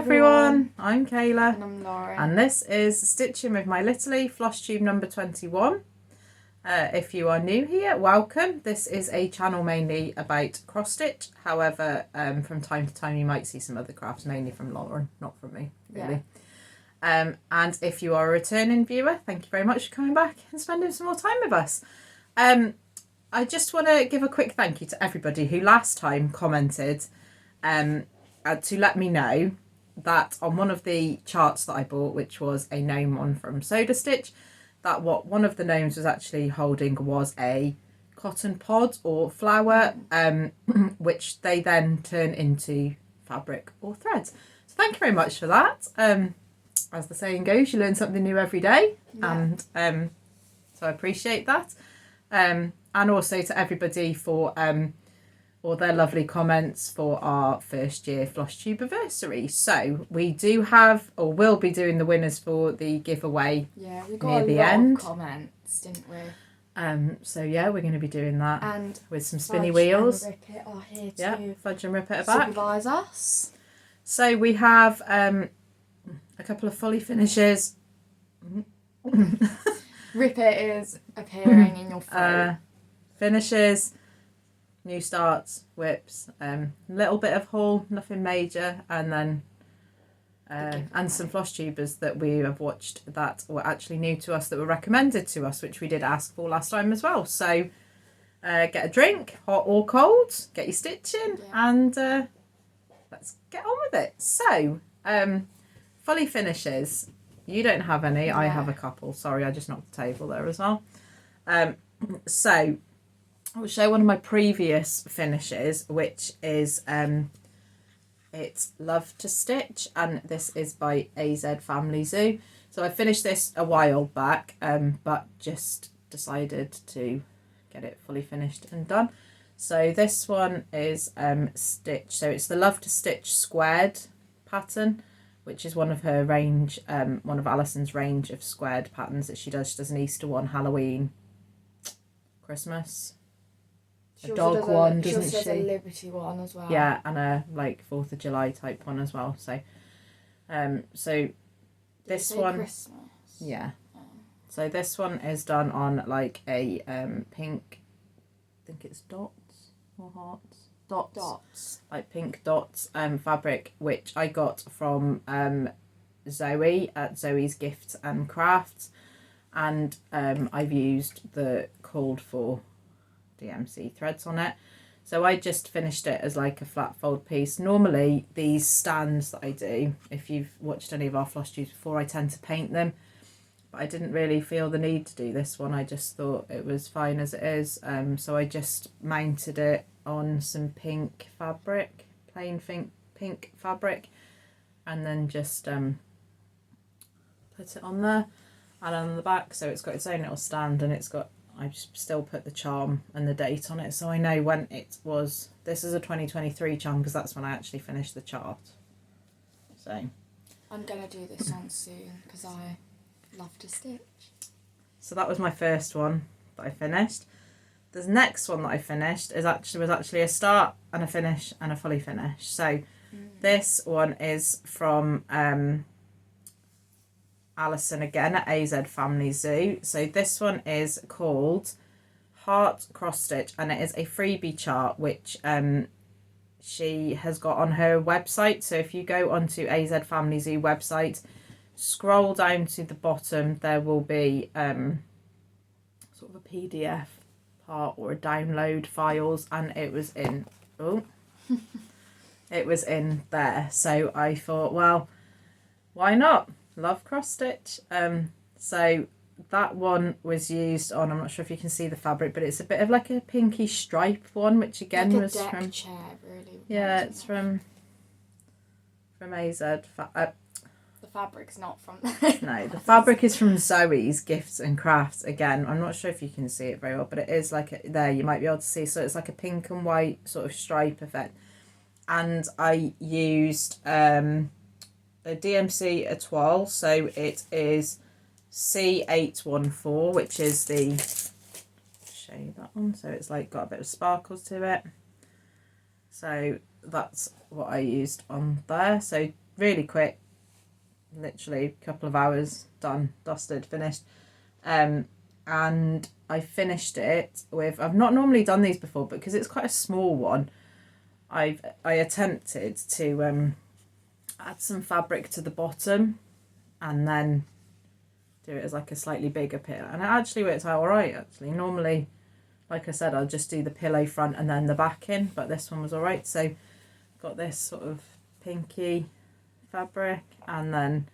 everyone, I'm Kayla. And I'm Lauren. And this is Stitching with My Littlie, Flosstube number 21. If you are new here, welcome. This is a channel mainly about cross-stitch. However, from time to time you might see some other crafts, mainly from Lola, not from me, really. Yeah. And if you are a returning viewer, thank you very much for coming back and spending some more time with us. I just want to give a quick thank you to everybody who last time commented to let me know that on one of the charts that I bought, which was a gnome one from Sodastitch, that what one of the gnomes was actually holding was a cotton pod or flower, which they then turn into fabric or threads. So thank you very much for that. As the saying goes, you learn something new every day, and so I appreciate that. And also to everybody for all their lovely comments for our first year Flosstube anniversary. So we do have, or will be doing the winners for the giveaway. Yeah, we got a lot of comments, didn't we? So yeah, we're going to be doing that and with some spinny wheels. And Rip It are here yeah, to Fudge and Rip It back. Supervise us. So we have a couple of fully finishes. Rip It is appearing in your phone. Finishes. New starts, whips, little bit of haul, nothing major, and then and some Flosstubers that we have watched that were actually new to us, that were recommended to us, which we did ask for last time as well. So get a drink, hot or cold, get your stitching, and let's get on with it. So fully finishes. You don't have any. Yeah. I have a couple. Sorry, I just knocked the table there as well. So I'll show one of my previous finishes, which is it's Love to Stitch, and this is by azfamilyzoo. So I finished this a while back, but just decided to get it fully finished and done. So this one is Stitch. So it's the Love to Stitch squared pattern, which is one of her range, one of Alison's range of squared patterns that she does. She does an Easter one, Halloween, Christmas. A dog one, doesn't she? She also does a Liberty one as well. Yeah, and a like 4th of July type one as well. So, so this one, Christmas. Yeah. So this one is done on like a pink. I think it's dots or hearts. Dots. Like pink dots fabric, which I got from Zoe at Zoe's Gifts and Crafts, and I've used the called for DMC threads on it. So I just finished it as like a flat fold piece. Normally these stands that I do, if you've watched any of our Flosstubes before, I tend to paint them, but I didn't really feel the need to do this one. I just thought it was fine as it is. So I just mounted it on some pink fabric, plain pink fabric, and then just put it on there and on the back. So it's got its own little stand, and it's got, I just still put the charm and the date on it, so I know when it was. This is a 2023 charm because that's when I actually finished the chart. So I'm gonna do this one soon because I love to stitch. So that was my first one that I finished. The next one that I finished was actually a start and a finish and a fully finish. So this one is from Alison again at azfamilyzoo. So this one is called Heart Cross Stitch, and it is a freebie chart which she has got on her website. So if you go onto azfamilyzoo website, scroll down to the bottom, there will be sort of a PDF part or a download files, and it was in it was in there. So I thought, well, why not? Love cross stitch. So that one was used on, I'm not sure if you can see the fabric, but it's a bit of like a pinky stripe one, which again like was deck from chair, really. Yeah, it's from AZ. The fabric's not from No, the fabric is from Zoe's Gifts and Crafts. Again, I'm not sure if you can see it very well, but it is like there, you might be able to see. So it's like a pink and white sort of stripe effect, and I used a DMC étoile, so it is C814, which is the, show you that one, so it's like got a bit of sparkles to it. So that's what I used on there. So really quick, literally a couple of hours, done, dusted, finished. And I finished it with, I've not normally done these before, but because it's quite a small one, I attempted to add some fabric to the bottom and then do it as like a slightly bigger pillow, and it actually worked out alright. Actually, normally, like I said, I'll just do the pillow front and then the back in, but this one was alright. So got this sort of pinky fabric, and then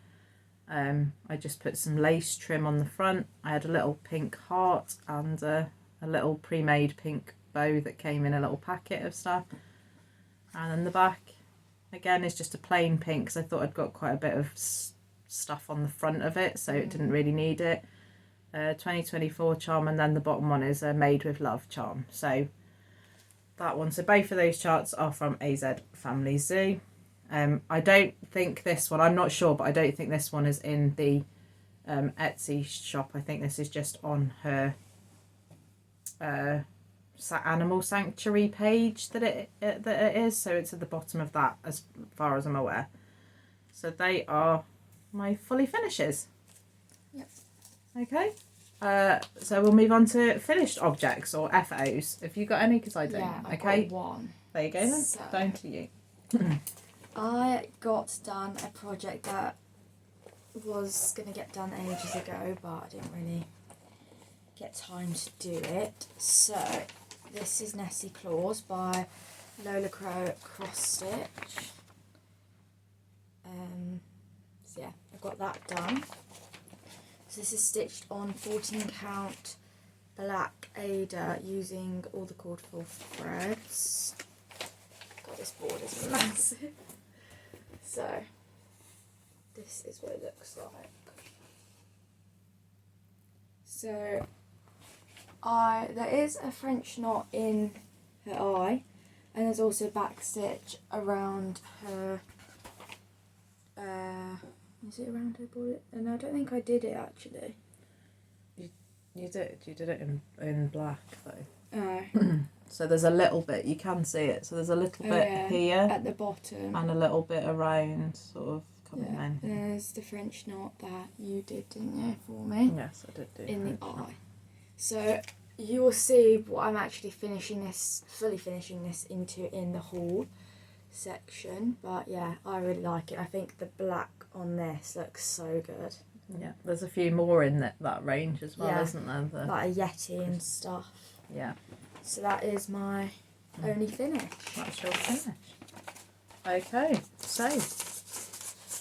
I just put some lace trim on the front. I had a little pink heart and a little pre-made pink bow that came in a little packet of stuff, and then the back again is just a plain pink because I thought I'd got quite a bit of stuff on the front of it, so it didn't really need it. 2024 charm, and then the bottom one is a Made with Love charm. So that one. So both of those charts are from azfamilyzoo. I don't think this one, I'm not sure, but I don't think this one is in the Etsy shop. I think this is just on her animal sanctuary page that it is. So it's at the bottom of that as far as I'm aware. So they are my fully finishes. Yep. Okay. So we'll move on to finished objects or FOs. Have you got any? Because I don't. Yeah, I've okay. got one. There you go then. So, Down to you. I got done a project that was going to get done ages ago, but I didn't really get time to do it. So this is Nessie Claus by Lola Crossstitch. So yeah, I got that done. So this is stitched on 14 count black Ada using all the called for threads. God, this board is massive. So this is what it looks like. So there is a French knot in her eye, and there's also back stitch around her. Is it around her body? No, I don't think I did it actually. You did it in black though. Oh. So there's a little bit, you can see it. So there's a little bit here at the bottom, and a little bit around, sort of coming in. And there's the French knot that you did, didn't you, for me? Yes, I did do in the eye. knot. So you will see what I'm actually fully finishing this into in the haul section. But yeah, I really like it. I think the black on this looks so good. Yeah, there's a few more in that range as well, isn't there? Like a Yeti and stuff. Yeah. So that is my only finish. That's your finish. Okay, so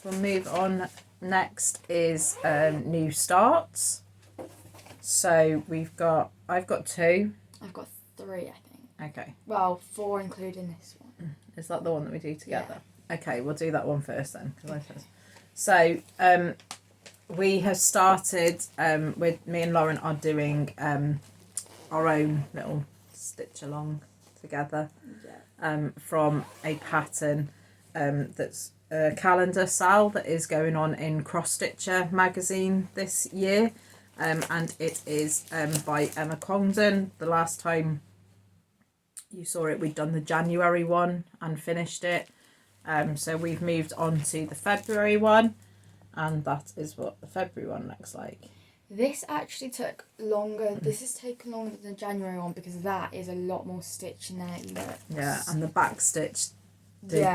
we'll move on. Next is new starts. So I've got 2. I've got 3, I think. Okay. Well, 4 including this one. Is that the one that we do together? Yeah. Okay, we'll do that one first then. So we have started with me and Lauren are doing our own little stitch along together from a pattern that's a calendar sale that is going on in Crossstitcher magazine this year, and it is by Emma Congdon. The last time you saw it, we'd done the January one and finished it, so we've moved on to the February one, and that is what the February one looks like. This actually took longer. This has taken longer than the January one because that is a lot more stitching than it looks. Yeah, and the back stitch gave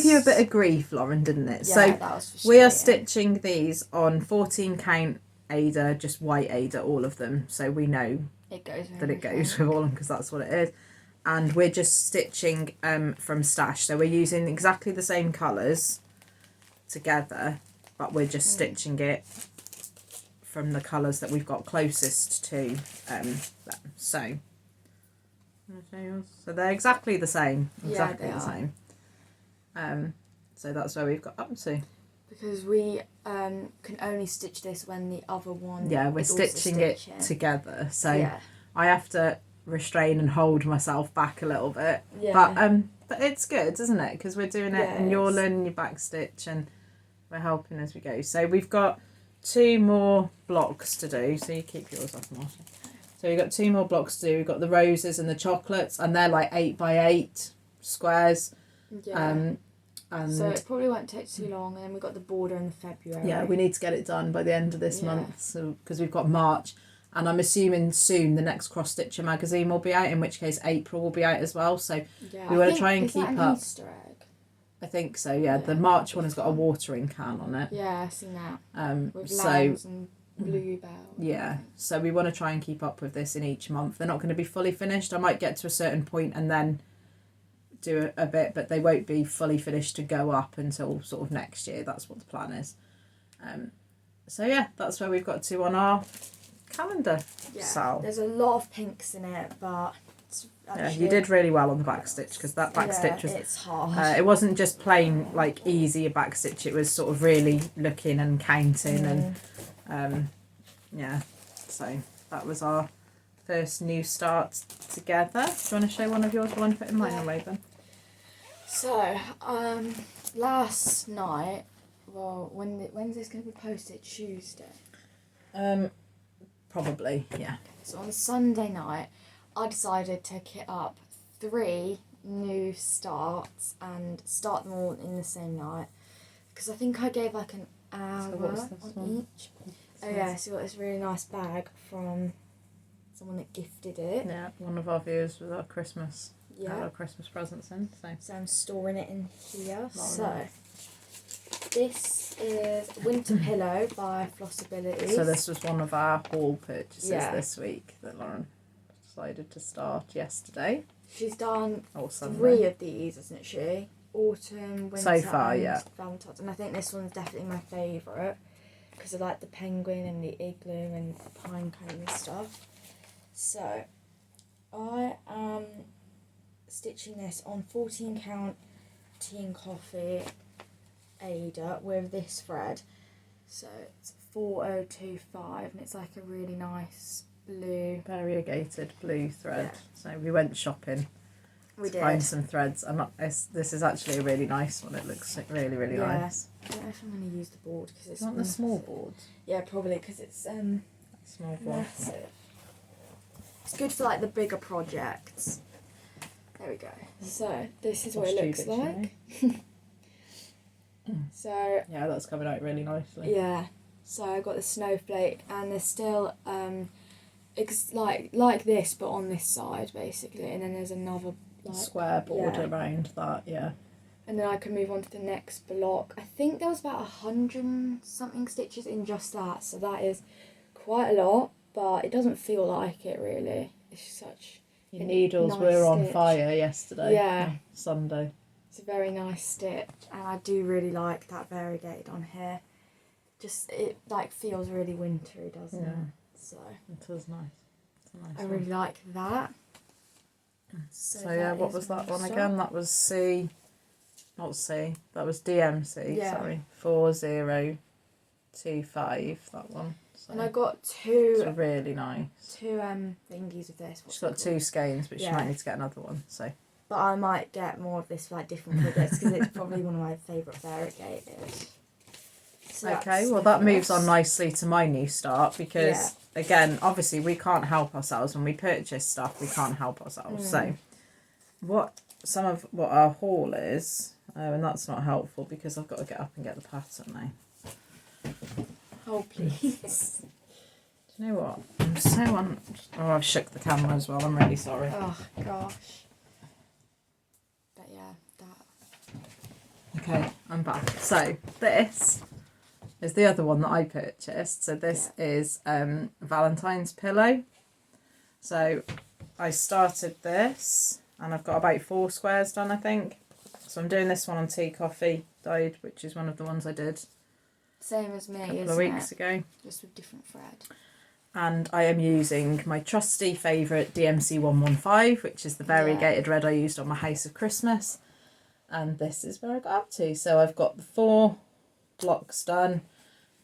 you a bit of grief, Lauren, didn't it? Yeah, so that was we are stitching these on 14 count Ada, just white Ada, all of them, so we know it goes with that it goes with all of them because that's what it is. And we're just stitching from stash, so we're using exactly the same colours together, but we're just stitching it from the colours that we've got closest to them. So they're exactly the same. Exactly the same. So that's where we've got up to. Because we can only stitch this when the other one. Yeah, we're stitching it together. So I have to restrain and hold myself back a little bit. Yeah. But it's good, isn't it? Because we're doing it and you're learning your back stitch and we're helping as we go. So we've got 2 more blocks to do. So you keep yours off, Marcia. So we've got 2 more blocks to do. We've got the roses and the chocolates, and they're like 8 by 8 squares. Yeah. And so it probably won't take too long. And then we've got the border in February. Yeah, we need to get it done by the end of this month, so because we've got March. And I'm assuming soon the next Crossstitcher magazine will be out, in which case April will be out as well. So we want to try and keep up. Easter egg? I think so, yeah. The March one has got a watering can on it. Yeah, I've seen that. With so lambs and bluebell. Yeah, so we want to try and keep up with this in each month. They're not going to be fully finished. I might get to a certain point and then do a bit, but they won't be fully finished to go up until sort of next year. That's what the plan is. So yeah, that's where we've got to on our calendar. Yeah, so there's a lot of pinks in it, but yeah, you did really well on the back stitch, because that back stitch was it's hard. it wasn't just plain like easy a back stitch, it was sort of really looking and counting and yeah, so that was our first new start together. Do you want to show one of yours while I'm putting mine away then? So last night, well, when's this going to be posted? Tuesday? Probably, yeah. So on Sunday night, I decided to kit up 3 new starts and start them all in the same night, because I think I gave like an hour on each. Oh yeah, so we got this really nice bag from someone that gifted it. Yeah, one of our viewers with our Christmas. Yeah. Our Christmas presents in. So I'm storing it in here. So this is Winter Pillow by Flossabilities. So this was one of our haul purchases this week that Lauren decided to start yesterday. She's done Sunday. 3 of these, hasn't she? Autumn, winter, so far, and Valentine's. And I think this one's definitely my favourite, because I like the penguin and the igloo and the pine cone and stuff. So I am stitching this on 14 count tea and coffee Ada with this thread. So it's 4025 and it's like a really nice blue, variegated blue thread. Yeah. So we went shopping to find some threads. This is actually a really nice one. It looks really, really nice. I don't know if I'm going to use the board because it's not the small board. Yeah, probably because it's small board. Massive. It's good for like the bigger projects. There we go. So this is what it looks like. So yeah, that's coming out really nicely. Yeah. So I got the snowflake, and there's still like this, but on this side basically, and then there's another square border around that. Yeah. And then I can move on to the next block. I think there was about 100 something stitches in just that, so that is quite a lot, but it doesn't feel like it really. It's such. Your needles nice were on stitch. fire yesterday. Yeah. Sunday. It's a very nice stitch, and I do really like that variegated on here. Just it like feels really wintry, doesn't it? So it is nice. It's a nice I really like that. So yeah, what was that one again? That was C. Not C. That was DMC. Yeah. Sorry, 4025. That one. So and I got 2. It's really nice. 2 thingies of this. She's got 2 skeins, but she might need to get another one. So. But I might get more of this for like different projects because it's probably one of my favourite variegated. So okay, well that moves on nicely to my new start because again, obviously we can't help ourselves when we purchase stuff. We can't help ourselves. So, what our haul is, and that's not helpful because I've got to get up and get the pattern now. Oh please. Do you know what? I'm so Oh, I've shook the camera as well. I'm really sorry. Oh gosh. But yeah, that. Okay, I'm back. So this is the other one that I purchased. So this is Valentine's Pillow. So I started this and I've got about 4 squares done, I think. So I'm doing this one on tea coffee dyed, which is one of the ones I did same as me, a couple of weeks ago. Just with different thread. And I am using my trusty favourite DMC 115, which is the variegated red I used on my House of Christmas. And this is where I got up to. So I've got the 4 blocks done.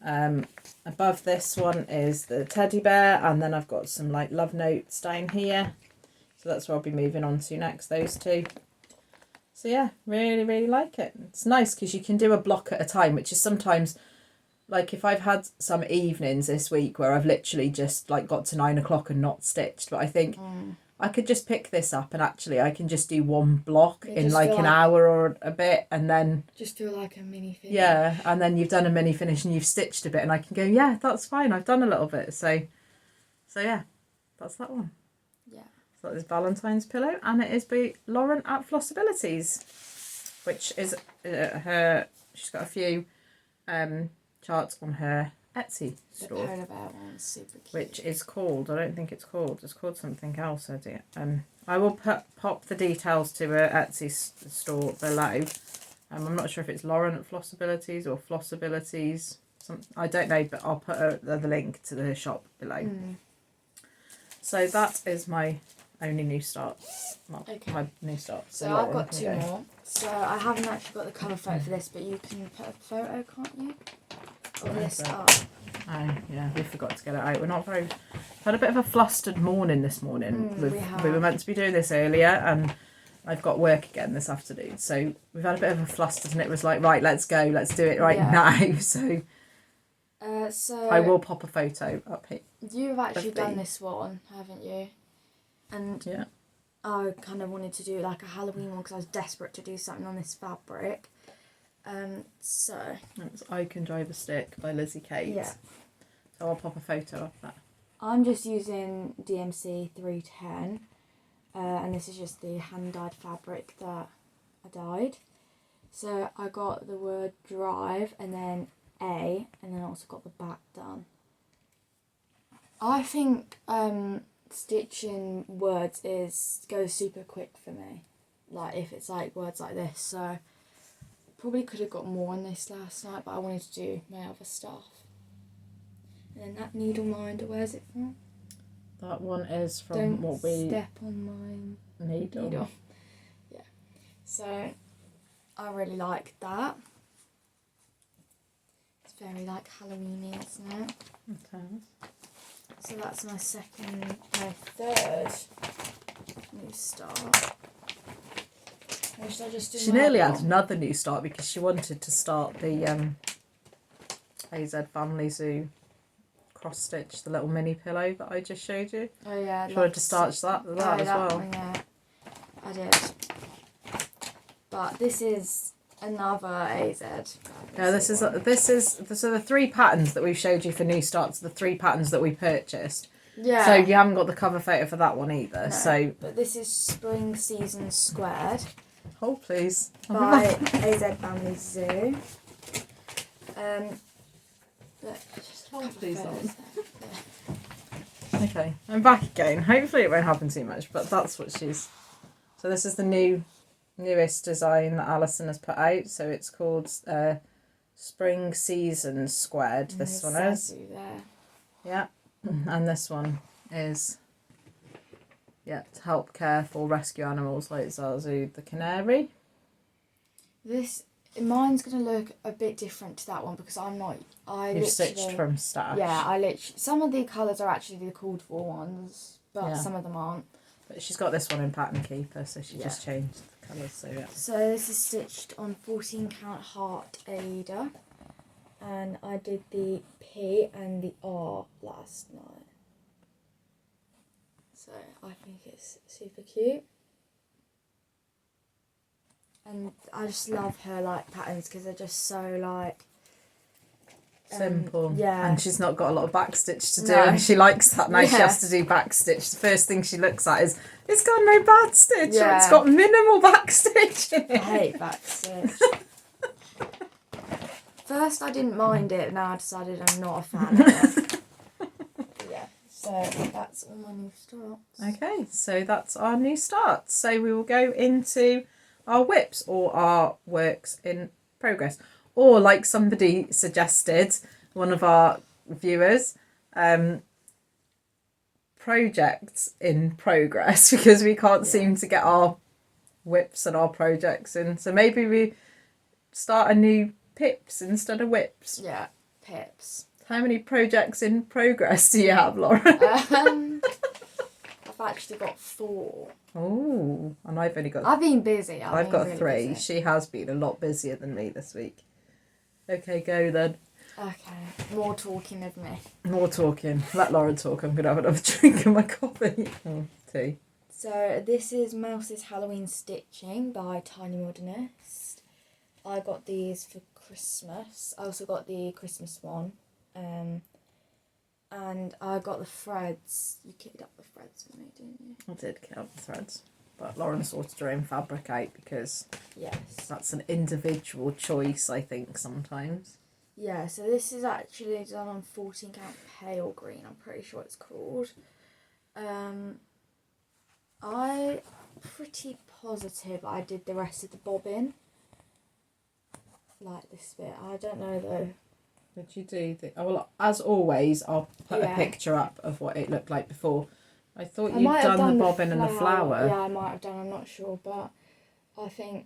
Above this one is the teddy bear, and then I've got some like love notes down here. So that's where I'll be moving on to next, those 2. So yeah, really, really like it. It's nice because you can do a block at a time, which is sometimes, like if I've had some evenings this week where I've literally just like got to 9 o'clock and not stitched, but I think I could just pick this up and actually I can just do one block You in just like feel an like- hour or a bit, and then Just do like a mini finish. yeah, and then you've done a mini finish and you've stitched a bit, and I can go, yeah, that's fine, I've done a little bit. So yeah, that's that one. Yeah. So that is Valentine's Pillow, and it is by Loran at Flossabilities, which is her. She's got a few charts on her Etsy The store, polar bear one's super cute. which is called, I don't think it's called something else. I will pop the details to her Etsy store below. I'm not sure if it's Loran at Flossabilities or Flossabilities. I don't know, but I'll put the link to the shop below. So that is my only new start. Well, Okay. my new start. So I've got two more. So I haven't actually got the cover photo for this, but you can put a photo, can't you? Of this up. Oh, yeah, we forgot to get it out. We're not very... had a bit of a flustered morning this morning. We were meant to be doing this earlier, and I've got work again this afternoon. So we've had a bit of a flustered, and it was like, right, let's go. Let's do it now. So I will pop a photo up here. You've actually done this one, haven't you? And yeah, I kind of wanted to do like a Halloween one because I was desperate to do something on this fabric. So it's I Can Drive a Stick by Lizzie Kate. Yeah. So I'll pop a photo of that. I'm just using DMC 310, and this is just the hand-dyed fabric that I dyed. So I got the word drive and then A, and then I also got the back done. I think stitching words goes super quick for me, like if it's like words like this. So probably could have got more on this last night, but I wanted to do my other stuff. And then that needle minder, where's it from? That one is from Don't what we step on my needle. Yeah. So I really like that. It's very like Halloweeny, isn't it? Okay. So that's my third new start. Or should I just do She my nearly other had one? another new start because she wanted to start the azfamilyzoo cross stitch, the little mini pillow that I just showed you. Oh yeah. She wanted to start that as well. One, yeah, I did. But this is another AZ. Yeah, this is so the three patterns that we've showed you for new starts. The three patterns that we purchased. Yeah. So you haven't got the cover photo for that one either. No, So but this is Spring Season Squared hold please. by azfamilyzoo. Look, just Hold please on. photos there. Okay, I'm back again. Hopefully it won't happen too much, but that's what she's... So this is the newest design that Alison has put out. So it's called Spring Season Squared. This one is. There. Yeah, and this one is... Yeah, to help care for rescue animals like Zazu the canary. Mine's going to look a bit different to that one because You've stitched from stash. Yeah, some of the colours are actually the called for ones, but some of them aren't. But she's got this one in Pattern Keeper, so she just changed the colours. So yeah. So this is stitched on 14 count Heart Ada, and I did the P and the R last night. So I think it's super cute. And I just love her like patterns because they're just so like simple. Yeah. And she's not got a lot of backstitch to do, No. and she likes that. Now she Yeah. has to do backstitch. The first thing she looks at is it's got no backstitch. Or Yeah. it's got minimal backstitch in I it. hate backstitch. First I didn't mind it, now I decided I'm not a fan of it. Yeah, so that's all my new starts. Okay, so that's our new start. So we will go into our whips or our works in progress. Or like somebody suggested, one of our viewers, projects in progress because we can't seem to get our whips and our projects in. So maybe we start a new pips instead of whips. Yeah, pips. How many projects in progress do you have, Laura? I've actually got 4. Oh, and I've only got... I've been busy. I've got really 3. busy. She has been a lot busier than me this week. Okay, go then. Okay, more talking of me. More talking. Let Laura talk. I'm going to have another drink of my coffee. Oh, tea. So this is Mouse's Halloween Stitching by Tiny Modernist. I got these for Christmas. I also got the Christmas one. And I got the threads. You kitted up the threads for me, didn't you? I did kit up the threads. But Lauren sorted her own fabric out because yes, that's an individual choice, I think, sometimes. Yeah, so this is actually done on 14 count pale green, I'm pretty sure it's called. I'm pretty positive I did the rest of the bobbin. Like this bit. I don't know though. Did you do the... Oh, well, as always, I'll put a picture up of what it looked like before. I thought you'd done the bobbin and the flower. Yeah, I might have done, I'm not sure, but I think,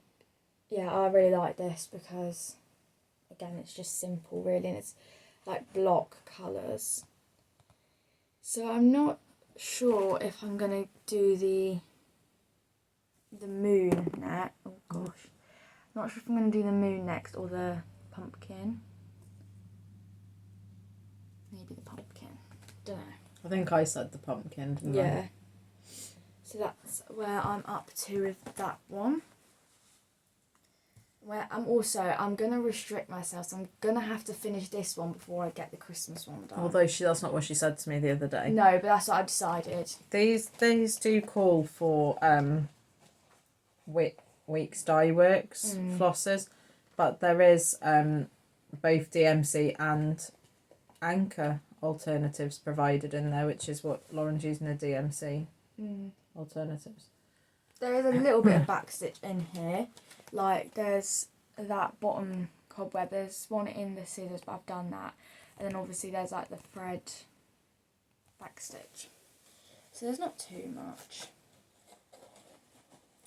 yeah, I really like this because, again, it's just simple really, and it's like block colours. So I'm not sure if I'm going to do the moon next. Oh gosh. I'm not sure if I'm going to do the moon next or the pumpkin. Maybe the pumpkin. Don't know. I think I said the pumpkin, didn't I? Yeah. So that's where I'm up to with that one. Where I'm going to restrict myself, so I'm going to have to finish this one before I get the Christmas one done. Although that's not what she said to me the other day. No, but that's what I decided. These do call for Weeks Dye Works flosses, but there is both DMC and Anchor alternatives provided in there, which is what Lauren's using, a DMC alternatives. There is a little bit of backstitch in here. Like there's that bottom cobweb, there's one in the scissors, but I've done that. And then obviously there's like the thread backstitch. So there's not too much.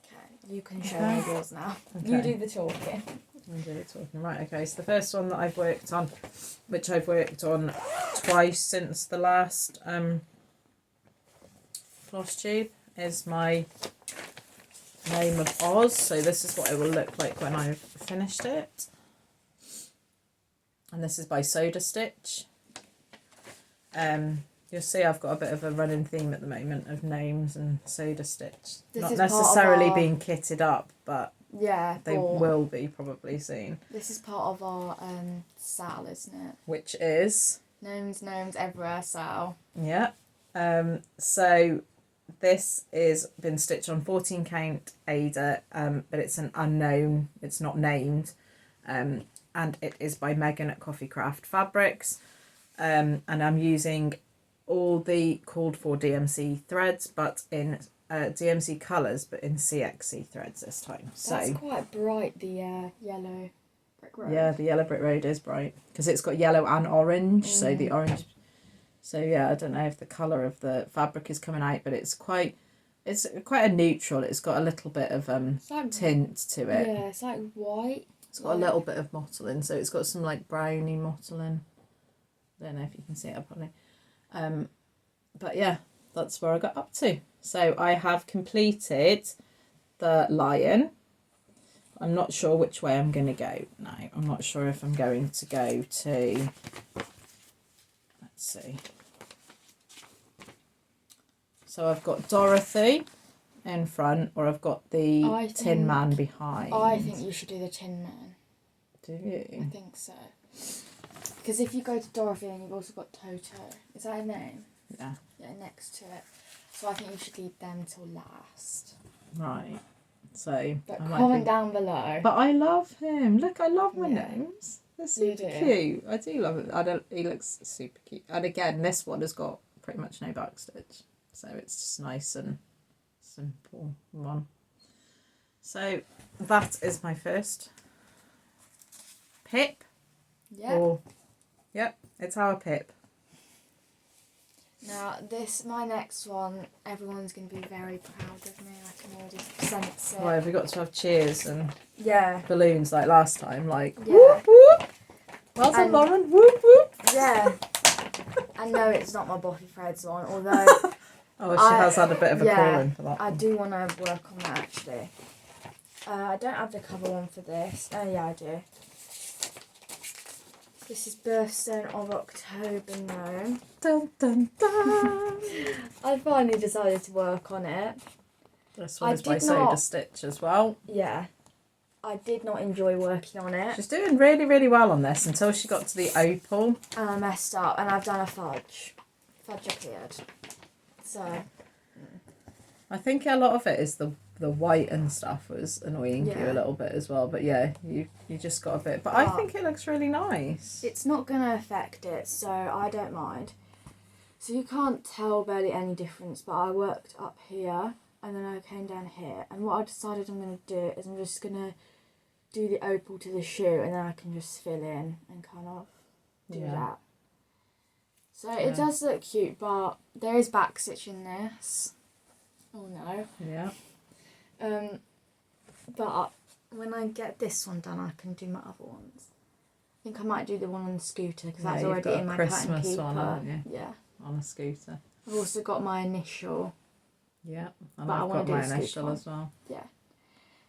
Okay, you can show me yours now. Okay. You do the talking. I do the talking. Right, okay, so the first one that I've worked on, which I've worked on twice since the last Flosstube, is my Name of Oz. So this is what it will look like when I've finished it. And this is by Sodastitch. You'll see I've got a bit of a running theme at the moment of gnomes and Sodastitch. Not necessarily being kitted up, but yeah, they will be probably soon. This is part of our Sal, isn't it? Which is? Gnomes everywhere, Sal. Yeah. So this is been stitched on 14 count Ada, but it's an unknown, it's not named, and it is by Megan at Coffee Craft Fabrics, and I'm using all the called for DMC threads, but in DMC colours, but in CXC threads this time. So that's quite bright, the yellow brick road. Yeah, the yellow brick road is bright because it's got yellow and orange. So the orange. So yeah, I don't know if the colour of the fabric is coming out, but it's quite a neutral. It's got a little bit of like, tint to it. Yeah, it's like white. It's got a little bit of mottling, so it's got some like browny mottling. I don't know if you can see it up on it. But yeah, that's where I got up to. So I have completed the lion. I'm not sure which way I'm going to go now. I'm not sure if I'm going to go to... Let's see. So I've got Dorothy in front, or I've got the Tin Man behind. I think you should do the Tin Man. Do you? I think so. Because if you go to Dorothy, then you've also got Toto. Is that a name? Yeah. Yeah, next to it. So I think you should leave them till last. Right. So. But comment down below. But I love him. Look, I love my gnomes. They're super cute. I do love it. He looks super cute. And again, this one has got pretty much no backstitch. So it's just nice and simple one. So that is my first pip. Yeah. Yep, it's our pip. Now my next one, everyone's going to be very proud of me. I can already sense it. Why have we got to have cheers and balloons like last time? Like, whoop whoop. Well done, Lauren. Whoop whoop. Yeah. I know it's not my Boffy Threads one, although... she has had a bit of a call in for that. I do want to work on that actually. I don't have the cover one for this. Oh yeah, I do. This is Birthstone of October Gnome. Dun dun dun. I finally decided to work on it. This one is by Sodastitch as well. Yeah. I did not enjoy working on it. She's doing really, really well on this until she got to the opal. And I messed up and I've done a fudge. Fudge appeared. So. I think a lot of it is the white and stuff was annoying you a little bit as well. But yeah, you just got a bit. But I think it looks really nice. It's not going to affect it, so I don't mind. So you can't tell barely any difference, but I worked up here and then I came down here. And what I decided I'm going to do is I'm just going to do the opal to the shoe and then I can just fill in and kind of do that. So it does look cute, but there is back stitch in this. Oh no. Yeah. But when I get this one done, I can do my other ones. I think I might do the one on the scooter because that's already in my Christmas pattern keeper. one, haven't you? Yeah. On a scooter. I've also got my initial. Yeah, and but I've got my initial as well. Yeah.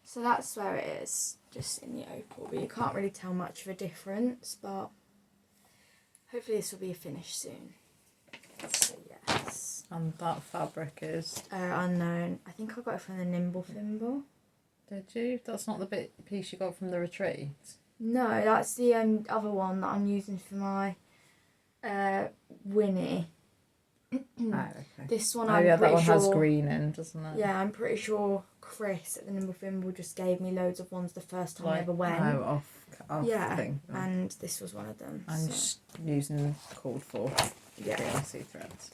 So that's where it is, just in the opal. But you can't really tell much of a difference, but hopefully this will be finished soon. So yes. And that fabric is? Unknown. I think I got it from the Nimble Thimble. Did you? That's not the piece you got from the retreat? No, that's the other one that I'm using for my Winnie. Okay. This one that one has green in, doesn't it? Yeah, I'm pretty sure Chris at the Nimble Thimble just gave me loads of ones the first time I ever went. Oh, off thing. And this was one of them. I'm just using called for PLC threads.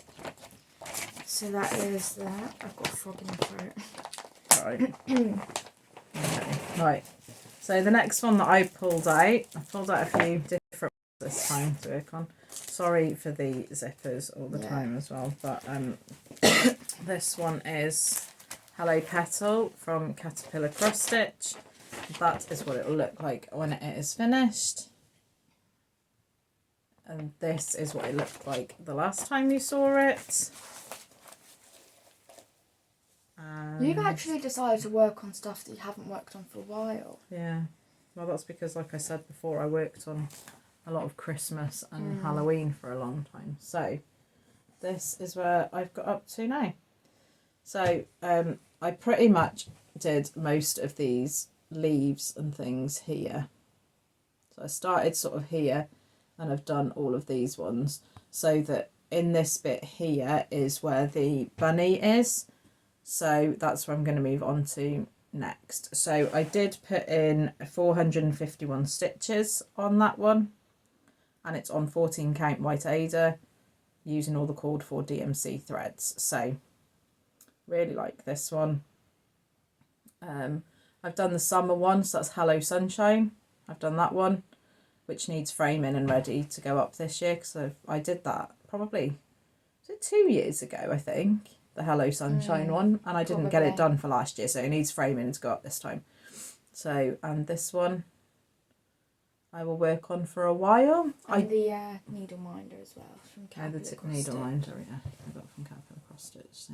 So that is that. I've got a frog in my throat. Right. Okay. Right. So the next one that I pulled out a few different ones this time to work on. Sorry for the zippers all the time as well, but this one is Hello Petal from Caterpillar Crossstitch. That is what it will look like when it is finished. And this is what it looked like the last time you saw it. You've actually decided to work on stuff that you haven't worked on for a while. Yeah. Well, that's because, like I said before, I worked on a lot of Christmas and Halloween for a long time. So this is where I've got up to now. So I pretty much did most of these leaves and things here. So I started sort of here and I've done all of these ones, so that in this bit here is where the bunny is. So that's where I'm going to move on to next. So I did put in 451 stitches on that one, and it's on 14 count white Aida using all the called for DMC threads. So really like this one. I've done the summer one, so that's Hello Sunshine. I've done that one, which needs framing and ready to go up this year, because I did that probably, was it 2 years ago, I think, the Hello Sunshine one, and I didn't get it done for last year, so it needs framing to go up this time. So, and this one I will work on for a while. And the needle minder as well from Caterpillar Crossstitch. Needle minder, yeah, I got from Caterpillar Crossstitch. So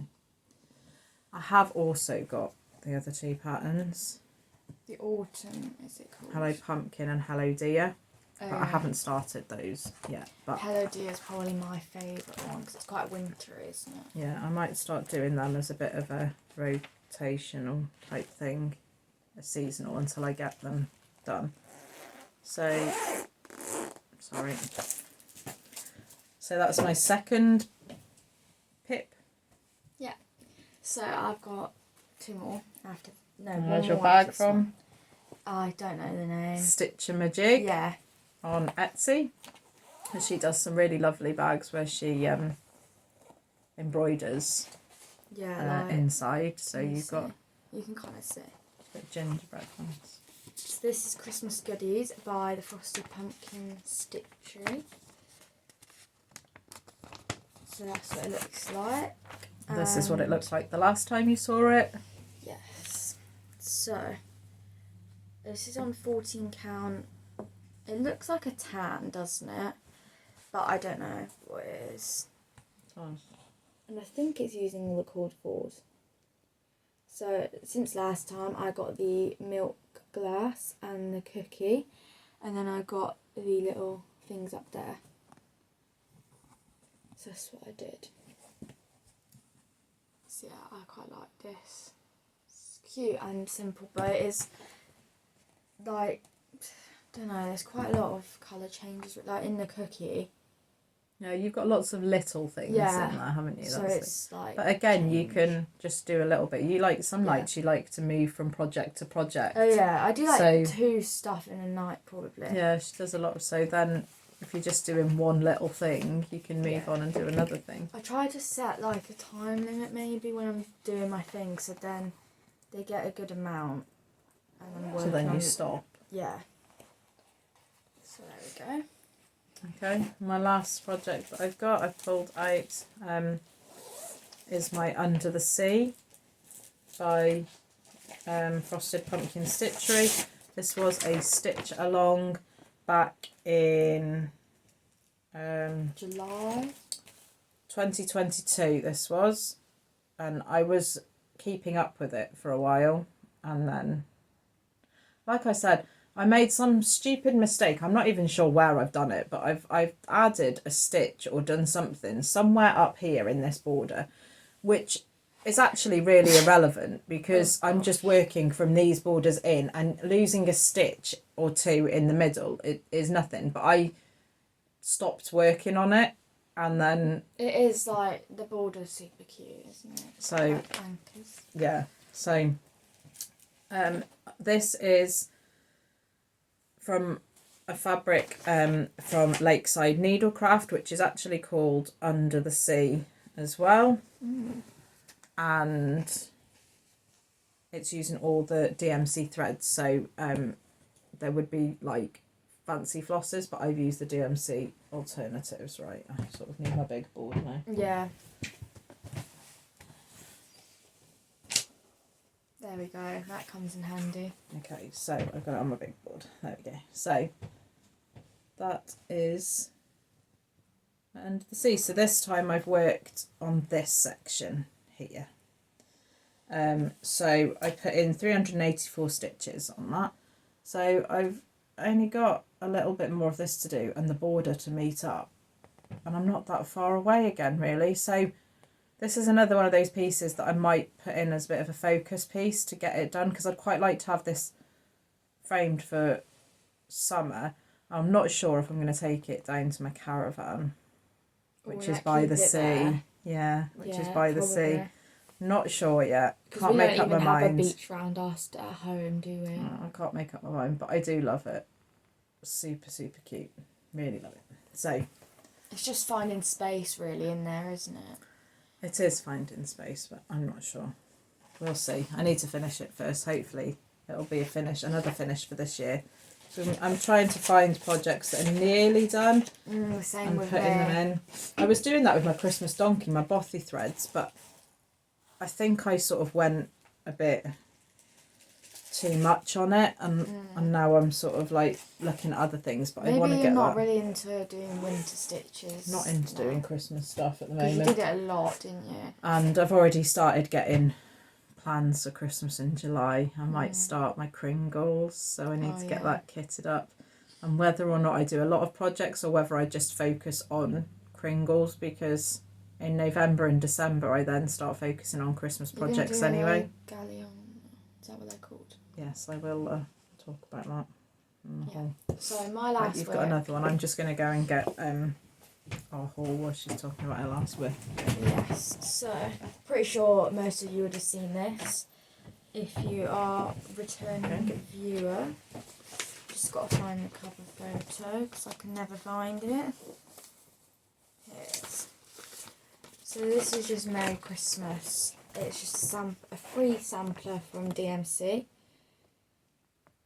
I have also got the other two patterns. The autumn, is it called? Hello Pumpkin and Hello Dear. But I haven't started those yet. But Hello Dear is probably my favourite one because it's quite wintry, isn't it? Yeah, I might start doing them as a bit of a rotational type thing, a seasonal, until I get them done. So, sorry. So that's my second pip. Yeah. So I've got two more. Where's your bag from? I don't know the name. Stitchamajig. Yeah. On Etsy. And she does some really lovely bags where she embroiders inside. So you can kind of see. Gingerbread ones. So this is Christmas Goodies by the Frosted Pumpkin Stitchery. So that's what it looks like. This is what it looked like the last time you saw it. Yes. So this is on 14 count. It looks like a tan, doesn't it? But I don't know what it is. And I think it's using all the cord fours. So since last time I got the milk glass and the cookie, and then I got the little things up there. So that's what I did. So yeah, I quite like this. cute and simple, but it is like, I don't know, there's quite a lot of colour changes like in the cookie. Yeah, you've got lots of little things in there, haven't you? So it's like. But again, you can just do a little bit. You like some nights you like to move from project to project. Oh yeah, I do like 2 stuff in a night probably. Yeah, she does a lot. So then, if you're just doing one little thing, you can move on and do another thing. I try to set like a time limit maybe when I'm doing my thing, so then they get a good amount, and I'm working. So then you stop. Yeah. So there we go. Okay, my last project that I've pulled out is my Under the Sea by Frosted Pumpkin Stitchery. This was a stitch along back in July 2022 this was, and I was keeping up with it for a while, and then, like I said, I made some stupid mistake. I'm not even sure where I've done it, but I've added a stitch or done something somewhere up here in this border, which is actually really irrelevant because I'm just working from these borders in, and losing a stitch or two in the middle it is nothing. But I stopped working on it, and then it is like the border's super cute, isn't it? So like anchors. Yeah. So this is from a fabric from Lakeside Needlecraft, which is actually called Under the Sea as well. And it's using all the DMC threads, so there would be like fancy flosses, but I've used the DMC alternatives. Right, I sort of need my big board now. Yeah. There we go, that comes in handy. Okay, so I've got it on my big board. There we go. So that is Under the Sea. So this time I've worked on this section here. So I put in 384 stitches on that. So I've only got a little bit more of this to do and the border to meet up. And I'm not that far away again, really. So this is another one of those pieces that I might put in as a bit of a focus piece to get it done, because I'd quite like to have this framed for summer. I'm not sure if I'm going to take it down to my caravan, which is by the sea. There. Yeah, which is by the sea. Not sure yet. Can't make up my mind. We don't even have a beach round us at home, do we? I can't make up my mind, but I do love it. Super, super cute. Really love it. So it's just finding space really in there, isn't it? It is finding space, but I'm not sure. We'll see. I need to finish it first. Hopefully it'll be another finish for this year. So I'm trying to find projects that are nearly done. Same and with putting them in. I was doing that with my Christmas donkey, my bothy threads, but I think I sort of went a bit too much on it, and now I'm sort of like looking at other things, but maybe I want to get that. Maybe you're not really into doing winter stitches. Not into doing Christmas stuff at the moment. You did it a lot, didn't you? And I've already started getting plans for Christmas in July. I might start my Kringles, so I need to get that kitted up. And whether or not I do a lot of projects or whether I just focus on Kringles, because in November and December I then start focusing on Christmas projects anyway. Galliana, is that what they're called? Yes, I will talk about that. Yeah. So my last You've got another one. I'm just going to go and get our haul while she's talking about her last work. Yes, so pretty sure most of you would have seen this. If you are a returning viewer, just got to find the cover photo because I can never find it. Here it is. So this is just Merry Christmas. It's just a free sampler from DMC.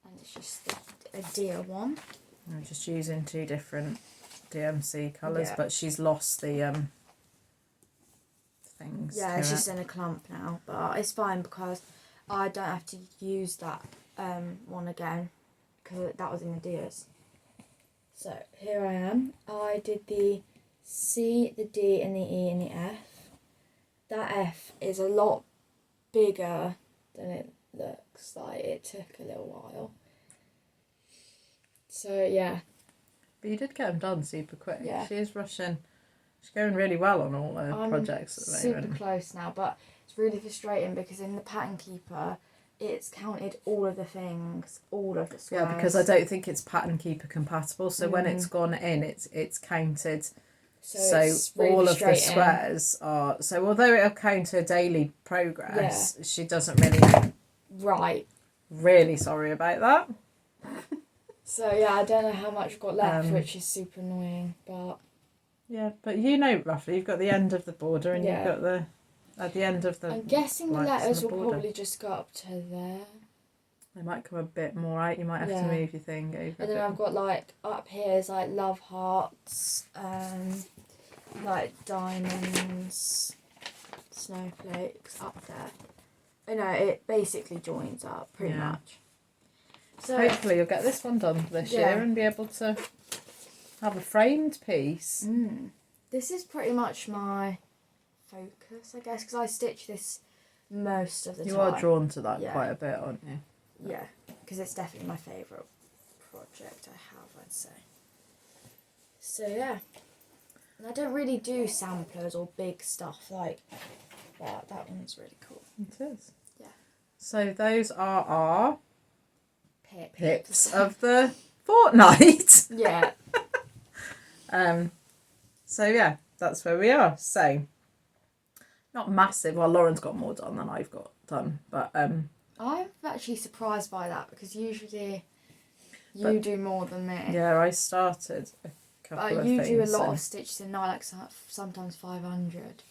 And it's just a deer one. I'm just using 2 different DMC colours, but she's lost the things. Yeah, it's just in a clump now, but it's fine because I don't have to use that one again because that was in the deers. So here I am. I did the C, the D and the E and the F. That F is a lot bigger than it looks like. It took a little while. So yeah. But you did get them done super quick. Yeah. She is rushing. She's going really well on all her projects at the moment. I'm super close now, but it's really frustrating because in the pattern keeper it's counted all of the things, all of the squares. Yeah, because I don't think it's pattern keeper compatible. So when it's gone in, it's counted. So it's really all of the frustrating. squares are. So although it'll count her daily progress, she doesn't really. Right. Really sorry about that. So yeah, I don't know how much I've got left, which is super annoying, but. Yeah, but you know roughly, you've got the end of the border and you've got the. At the end of the. I'm guessing the letters will border. probably just go up to there. They might come a bit more out. You might have to move your thing over. And then I've got like up here is like love hearts, like diamonds, snowflakes up there. You know, it basically joins up pretty much. So hopefully you'll get this one done this year and be able to have a framed piece. This is pretty much my focus, I guess, because I stitch this most of the time. You are drawn to that quite a bit, aren't you? Yeah, because it's definitely my favourite project I have, I'd say. So yeah, and I don't really do samplers or big stuff like that. That one's really cool. It is. Yeah. So those are our pips of the fortnight. Yeah. So yeah, that's where we are. So not massive. Well, Lauren's got more done than I've got done, but I'm actually surprised by that because usually you do more than me. Yeah, I started a couple of things. You do a lot of stitches in now, like sometimes 500.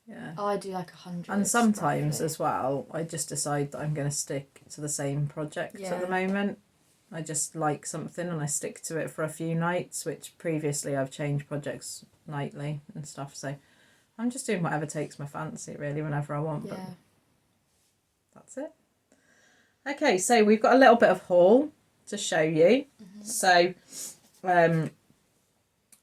Yeah. I do like 100. And sometimes as well, I just decide that I'm going to stick to the same project at the moment. I just like something and I stick to it for a few nights, which previously I've changed projects nightly and stuff. So I'm just doing whatever takes my fancy, really, whenever I want. Yeah. But that's it. Okay, so we've got a little bit of haul to show you. So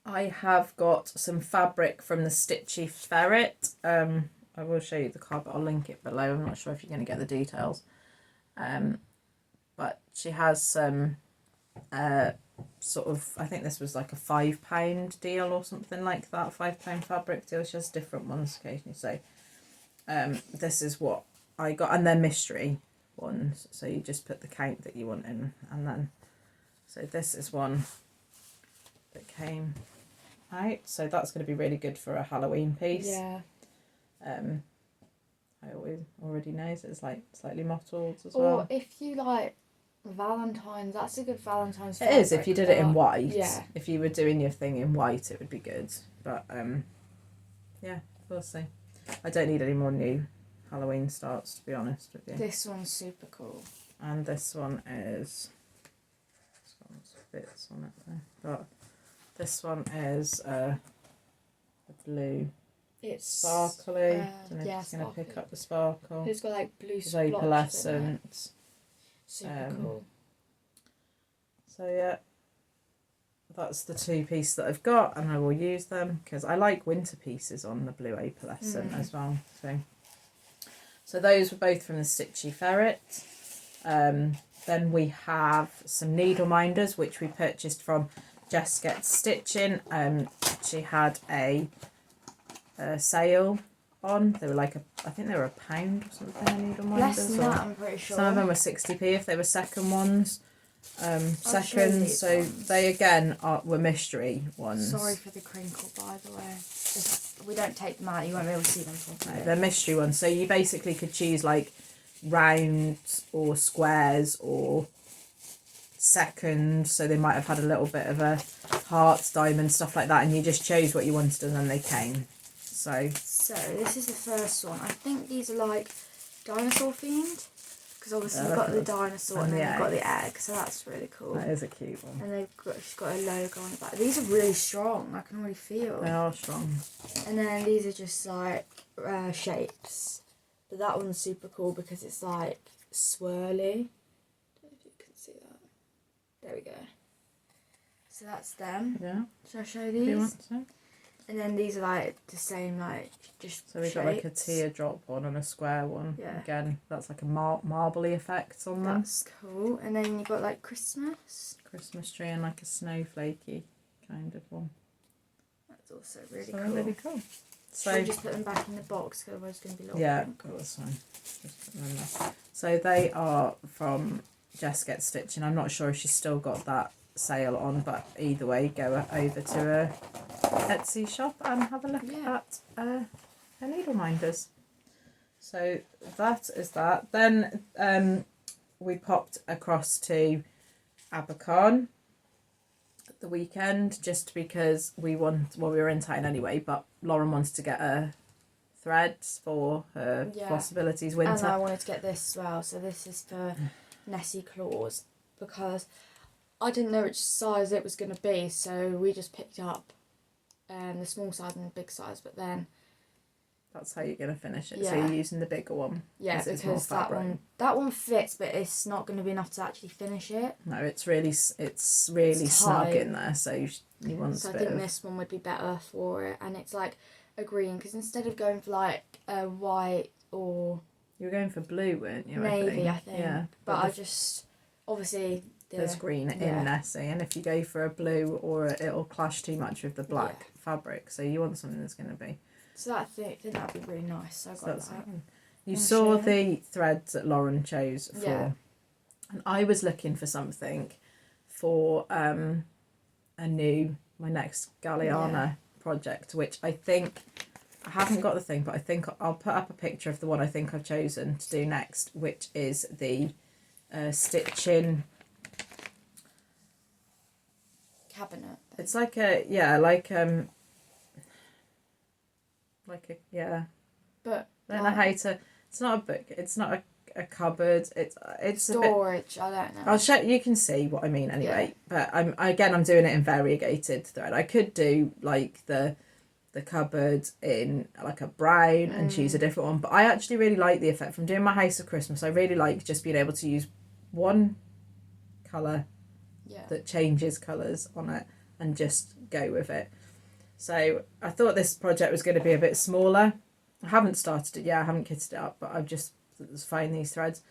I have got some fabric from the Stitchy Ferret. I will show you the card, but I'll link it below. I'm not sure if you're going to get the details. But she has some sort of, I think this was like a £5 deal or something like that, £5 fabric deal. She has different ones occasionally. So this is what I got, and they're mystery ones. So you just put the count that you want in, and then, so this is one that came out. So that's going to be really good for a Halloween piece. Yeah. I already know it's like slightly mottled as or well. Or if you like Valentines, that's a good Valentine's It fabric. is if you did it in white. Yeah. If you were doing your thing in white, it would be good. But yeah, we'll see. I don't need any more new Halloween starts, to be honest with you. This one's super cool. And this one is, this one's bits on it there, but this one is the blue. It's sparkly. Don't know if yeah, it's going to pick up the sparkle. It's got like blue It's splotches opalescent. Super cool. So yeah, that's the two pieces that I've got, and I will use them because I like winter pieces on the blue opalescent as well. So those were both from the Stitchy Ferret. Then we have some needle minders which we purchased from Jess Gets Stitching. She had a sale on. They were like I think they were £1 or something, a needle minders. Less than that, I'm pretty sure. Some of them were 60p if they were second ones. So they again were mystery ones. Sorry for the crinkle, by the way. We don't take them out, you won't be able to see them properly. No, they're mystery ones. So you basically could choose like rounds or squares or second. So they might have had a little bit of a hearts, diamond, stuff like that, and you just chose what you wanted and then they came. So this is the first one. I think these are like dinosaur themed. Because obviously you've got the dinosaur and then you've got the egg, so that's really cool. That is a cute one. And she's got a logo on the back. These are really strong, I can already feel. They are strong. And then these are just like shapes. But that one's super cool because it's like swirly. I don't know if you can see that. There we go. So that's them. Yeah. Shall I show these? Do you want to? And then these are like the same, like just So we've got like a teardrop one and a square one. Yeah. Again, that's like a marbly effect on them. That's cool. And then you've got like Christmas tree and like a snowflakey kind of one. That's also really So cool. really cool. So we just put them back in the box because otherwise it's going to be a little yeah, wrinkles. that's fine. Just put them in there. So they are from Jess Gets Stitching. I'm not sure if she's still got that sale on, but either way, go over to her Etsy shop and have a look at her needle minders. So that is that. Then we popped across to Abercorn the weekend just because we were in town anyway, but Lauren wanted to get her threads for her Flossabilities winter. And I wanted to get this as well, so this is for Nessie Claus, because I didn't know which size it was going to be, so we just picked up the small size and the big size, but then that's how you're going to finish it. So you're using the bigger one. Yeah, because that one fits, but it's not going to be enough to actually finish it. No, it's really snug in there, so you want. So I think this one would be better for it, and it's like a green, because instead of going for like a white or you were going for blue, weren't you? Navy, I think. Yeah, but I just obviously there's green in Nessie, and if you go for a blue, or it'll clash too much with the black fabric. So you want something that's going to be. So I think that'd be really nice. So I got that. You saw the threads that Lauren chose for, and I was looking for something for my next Galliana project, which I think I haven't got the thing, but I think I'll put up a picture of the one I think I've chosen to do next, which is the stitching cabinet. It's like but then I hate to. It's not a book. It's not a cupboard. It's storage. A bit, I don't know. I'll show you. Can see what I mean anyway. But I'm doing it in variegated thread. I could do like the cupboard in like a brown and choose a different one. But I actually really like the effect from doing my House of Christmas. I really like just being able to use one colour that changes colours on it and just go with it. So I thought this project was going to be a bit smaller. I haven't started it yet. I haven't kitted it up, but I've just found these threads.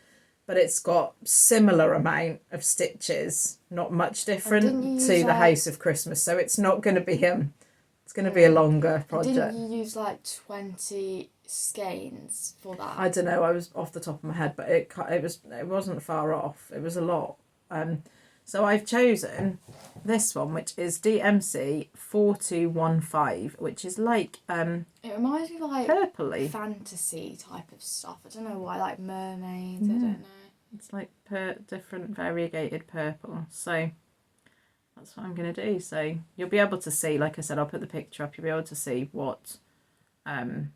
But it's got similar amount of stitches, not much different to the House of Christmas. So it's not going to be it's going to be a longer project. Didn't you use like 20 skeins for that? I don't know. I was off the top of my head, but it wasn't far off. It was a lot. So I've chosen this one, which is DMC 4215, which is like it reminds me of like purpley fantasy type of stuff. I don't know why, like mermaids. I don't know. It's like different variegated purple. So that's what I'm gonna do. So you'll be able to see. Like I said, I'll put the picture up. You'll be able to see what you're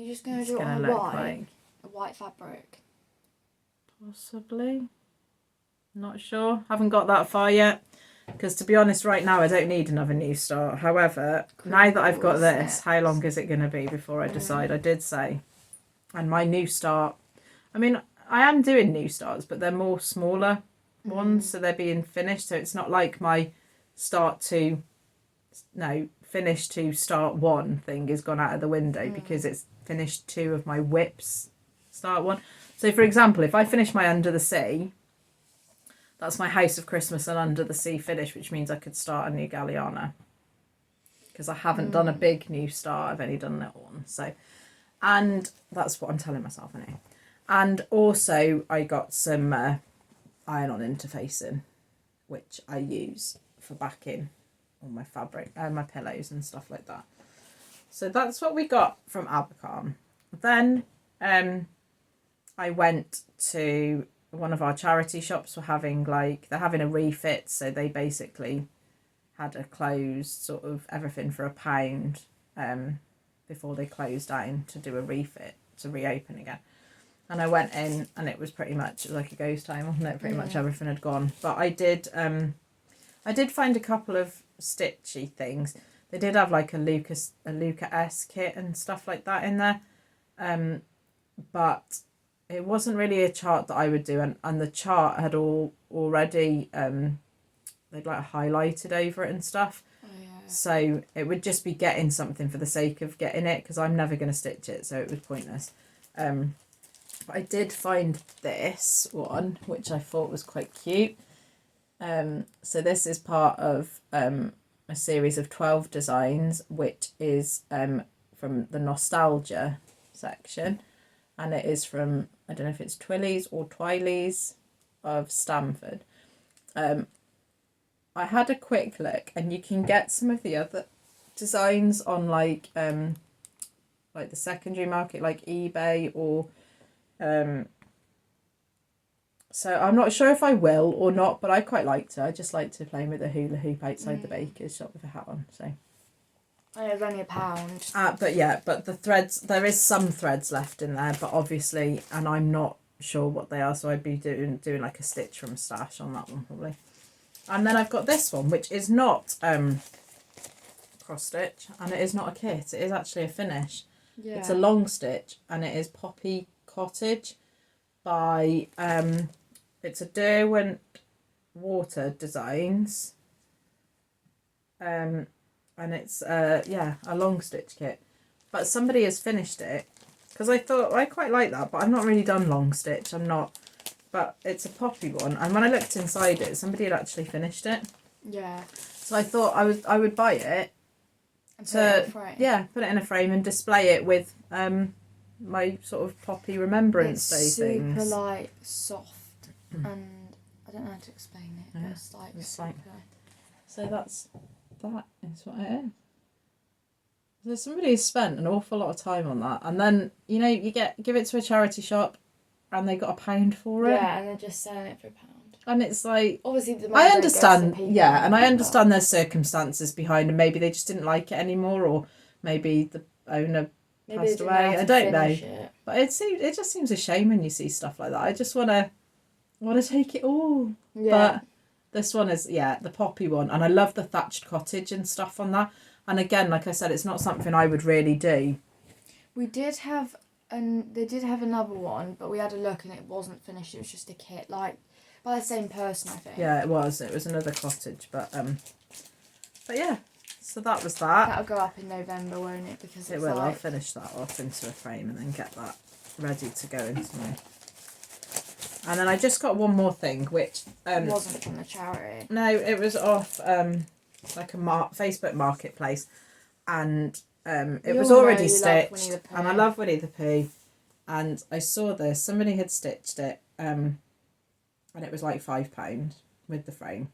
just gonna do it on a white fabric. Possibly. Not sure. Haven't got that far yet. Because to be honest, right now I don't need another new start. However, now that I've got this, how long is it going to be before I decide? I did say. And my new start, I mean, I am doing new starts, but they're more smaller ones, so they're being finished. So it's not like my finish to start one thing is gone out of the window because it's finished 2 of my whips start one. So for example, if I finish my Under the Sea, that's my House of Christmas and Under the Sea finish, which means I could start a new Galliana. Because I haven't done a big new start, I've only done a little one. So, and that's what I'm telling myself anyway. And also I got some iron-on interfacing, which I use for backing all my fabric, my pillows and stuff like that. So that's what we got from Abercorn. Then I went to one of our charity shops. They're having a refit, so they basically had a closed sort of everything for £1 before they closed down to do a refit to reopen again. And I went in and it was pretty much like a ghost town, wasn't it? Pretty much everything had gone. But I did find a couple of stitchy things. They did have like a Luca S kit and stuff like that in there, but it wasn't really a chart that I would do, and the chart had already they'd like highlighted over it and stuff. So it would just be getting something for the sake of getting it, because I'm never going to stitch it, so it was pointless. But I did find this one, which I thought was quite cute. So this is part of a series of 12 designs, which is from the nostalgia section. and it is from, I don't know if it's Twillies or Twileys of Stanford. I had a quick look, and you can get some of the other designs on like the secondary market, like eBay or so I'm not sure if I will or not, but I quite liked it. I just like to play with a hula hoop outside the baker's shop with a hat on. So it was only £1. But the threads, there is some threads left in there, but obviously, and I'm not sure what they are, so I'd be doing like a stitch from stash on that one probably. And then I've got this one, which is not cross stitch, and it is not a kit. It is actually a finish. Yeah. It's a long stitch, and it is Poppy Cottage by it's a Derwent Water Designs. And it's a long stitch kit, but somebody has finished it, because I thought I quite like that, but I've not really done long stitch. But it's a poppy one, and when I looked inside it, somebody had actually finished it. Yeah. So I thought I would buy it and put it in a frame. Put it in a frame and display it with my sort of poppy Remembrance Day things. It's super light, soft, and I don't know how to explain it. Yeah, but it's super. So that is what it is. So somebody has spent an awful lot of time on that, and then you give it to a charity shop, and they got £1 for it. Yeah, and they're just selling it for £1. And it's like, obviously I understand, and I understand there's circumstances behind, and maybe they just didn't like it anymore, or maybe the owner passed away. I don't know, but it just seems a shame when you see stuff like that. I just want to take it all. Yeah. But this one is the poppy one, and I love the thatched cottage and stuff on that. And again, like I said, it's not something I would really do. We did have, and they did have another one, but we had a look and it wasn't finished. It was just a kit, like by the same person, I think. Yeah, it was. It was another cottage, but yeah. So that was that. That'll go up in November, won't it? Because it will. I'll finish that off into a frame and then get that ready to go into my. And then I just got one more thing, which it wasn't from the charity. No, it was off like a Facebook marketplace, and it was already stitched, and I love Winnie the Pooh, and I saw this. Somebody had stitched it, and it was like £5 with the frame.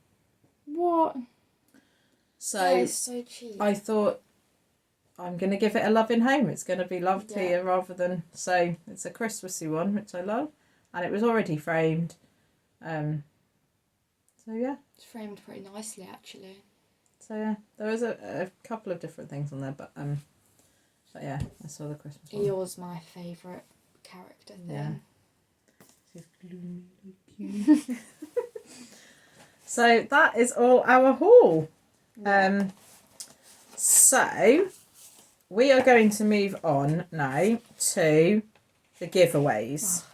What? So that is so cheap. I thought, I'm going to give it a loving home. It's going to be loved here rather than... So it's a Christmassy one, which I love. And it was already framed. So yeah. It's framed pretty nicely, actually. So yeah, there was a couple of different things on there. But yeah, I saw the Christmas one. Eeyore's my favourite character thing. Yeah. She's gloomy. So that is all our haul. Yeah. So we are going to move on now to the giveaways.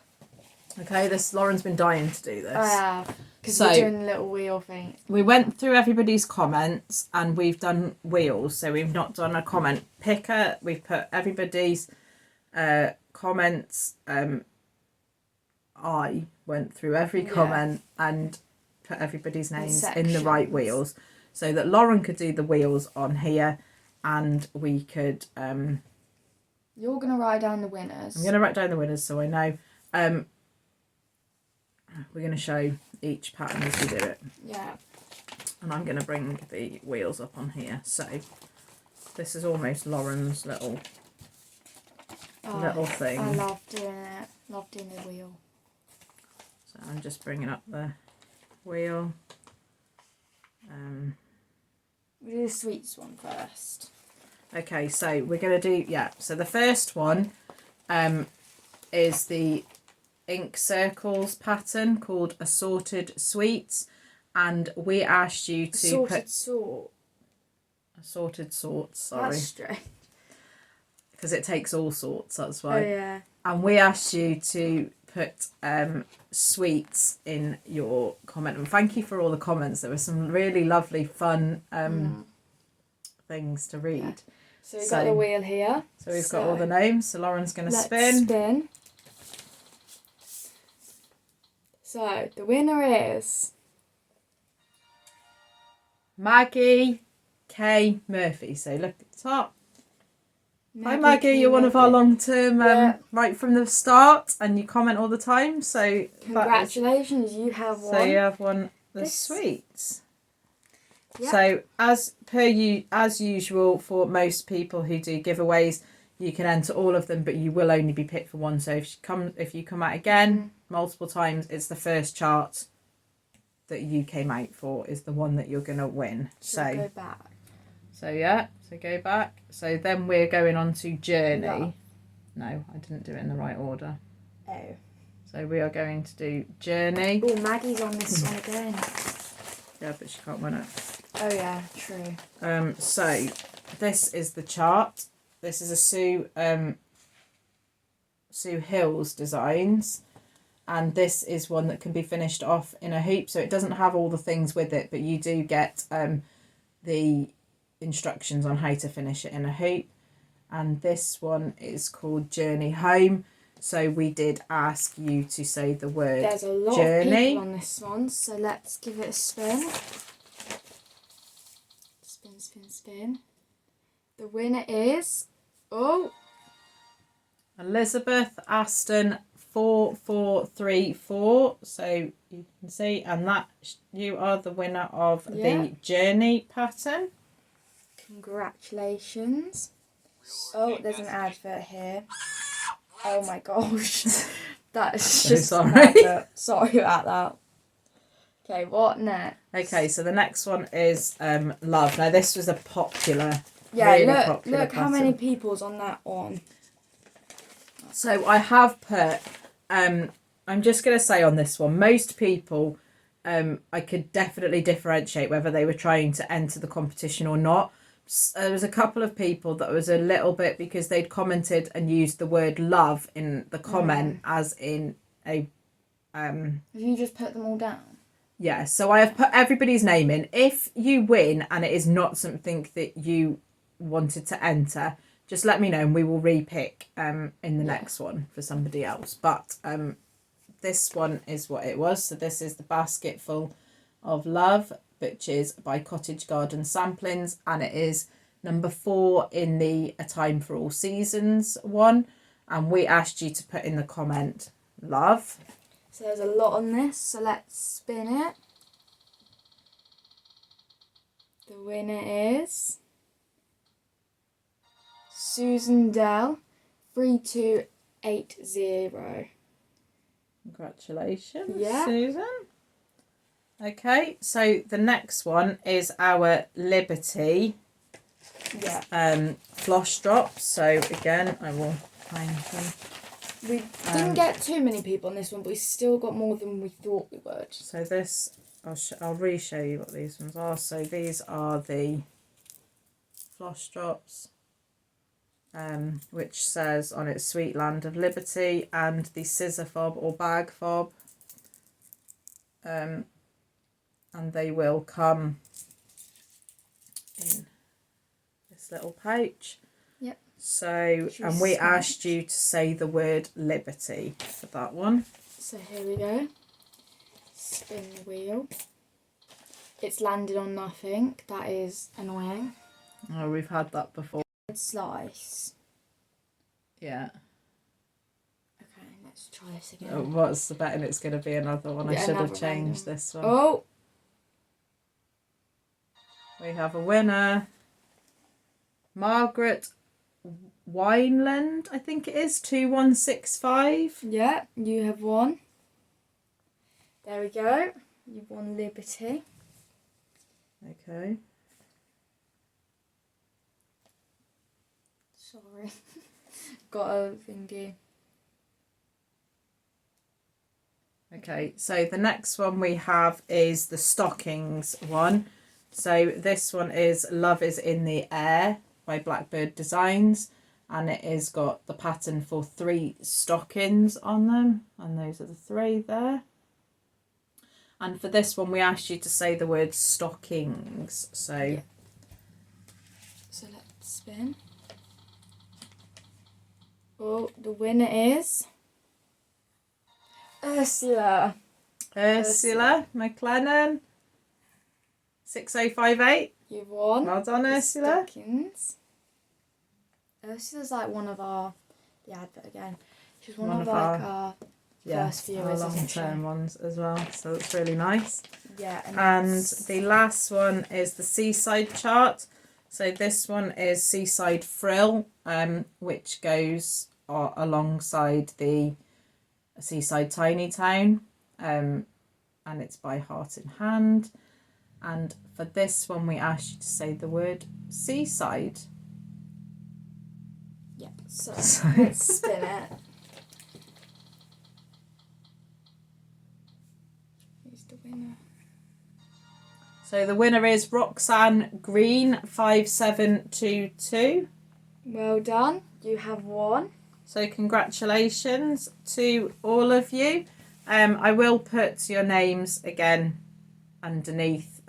Okay, Lauren's been dying to do this. I have, because we're doing the little wheel thing. We went through everybody's comments and we've done wheels, so we've not done a comment picker. We've put everybody's comments. I went through every comment and put everybody's names in the right wheels, so that Lauren could do the wheels on here, and we could. You're gonna write down the winners. I'm gonna write down the winners, so I know. We're gonna show each pattern as we do it. Yeah. And I'm gonna bring the wheels up on here. So this is almost Lauren's little thing. I love doing it. Love doing the wheel. So I'm just bringing up the wheel. We'll do the sweets one first. Okay, so we're going to do, so the first one is the ink circles pattern called Assorted Sweets, and we asked you to Assorted sorts, sorry. That's strange. Because it takes all sorts, that's why. Oh, yeah. And we asked you to put sweets in your comment, and thank you for all the comments. There were some really lovely fun things to read. Yeah. So we've got the wheel here. So we've got all the names. So Lauren's going to spin. So the winner is Maggie K. Murphy. So look at the top. Hi Maggie, you're one of our long-term, right from the start, and you comment all the time. So congratulations, you have one. So you have one. The sweets. Yep. So as usual for most people who do giveaways, you can enter all of them, but you will only be picked for one. So if you come out again multiple times, it's the first chart that you came out for is the one that you're gonna win. So go back. So yeah, so go back. So then we're going on to Journey. Love. No, I didn't do it in the right order. Oh. So we are going to do Journey. Oh, Maggie's on this one again. Yeah, but she can't win it. Oh yeah, true. So this is the chart. This is a Sue Hills Designs. And this is one that can be finished off in a hoop. So it doesn't have all the things with it, but you do get the instructions on how to finish it in a hoop. And this one is called Journey Home. So we did ask you to say the word There's a lot journey. of people on this one, so let's give it a spin. Spin, spin, spin. The winner is Elizabeth Aston 4434. So you can see, and that you are the winner of the Journey pattern. Congratulations. Oh, there's an advert here. Oh my gosh. That is just sorry. Sorry about that. Okay, what next? Okay, so the next one is Love. Now this was a popular, look how many people's on that one. So I have put, I'm just going to say on this one, most people, I could definitely differentiate whether they were trying to enter the competition or not. There was a couple of people that was a little bit because they'd commented and used the word love in the comment as in a... Have you just put them all down? Yeah, so I have put everybody's name in. If you win and it is not something that you wanted to enter, just let me know and we will repick in the next one for somebody else. But this one is what it was. So this is the Basketful of Love, which is by Cottage Garden Samplings, and it is number 4 in the A Time for All Seasons one. And we asked you to put in the comment love. So there's a lot on this, so let's spin it. The winner is Susan Dell 3280. Congratulations, Susan. Okay, so the next one is our Liberty floss drops. So again, I will find them. We didn't get too many people on this one, but we still got more than we thought we would. So this, I'll re-show you what these ones are. So these are the floss drops, which says on it Sweet Land of Liberty, and the scissor fob or bag fob. And they will come in this little pouch. Yep. So, and we asked you to say the word Liberty for that one. So here we go. Spin the wheel. It's landed on nothing. That is annoying. Oh, we've had that before. Slice. Yeah. Okay, let's try this again. Oh, what's the betting it's going to be another one? I should have changed this one. Oh! We have a winner. Margaret Wineland, I think it is, 2165. Yeah, you have won. There we go. You've won Liberty. Okay. Sorry. Got a thingy. Okay, so the next one we have is the Stockings one. So this one is Love is in the Air by Blackbird Designs, and it has got the pattern for 3 stockings on them, and those are the 3 there. And for this one we asked you to say the word stockings. So so let's spin. Oh, the winner is Ursula McLennan 6058. You've won. Well done, Ursula. Stockings. Ursula's like one of our, the advert again. She's one One of of our yeah, first our viewers, isn't she? long-term ones as well. So it's really nice. Yeah, And the last one is the Seaside chart. So this one is Seaside Frill, which goes alongside the Seaside Tiny Town, and it's by Heart in Hand. And for this one, we asked you to say the word seaside. Yeah, so let's spin it. Who's the winner? So the winner is Roxanne Green 5722. Well done. You have won. So congratulations to all of you. I will put your names again underneath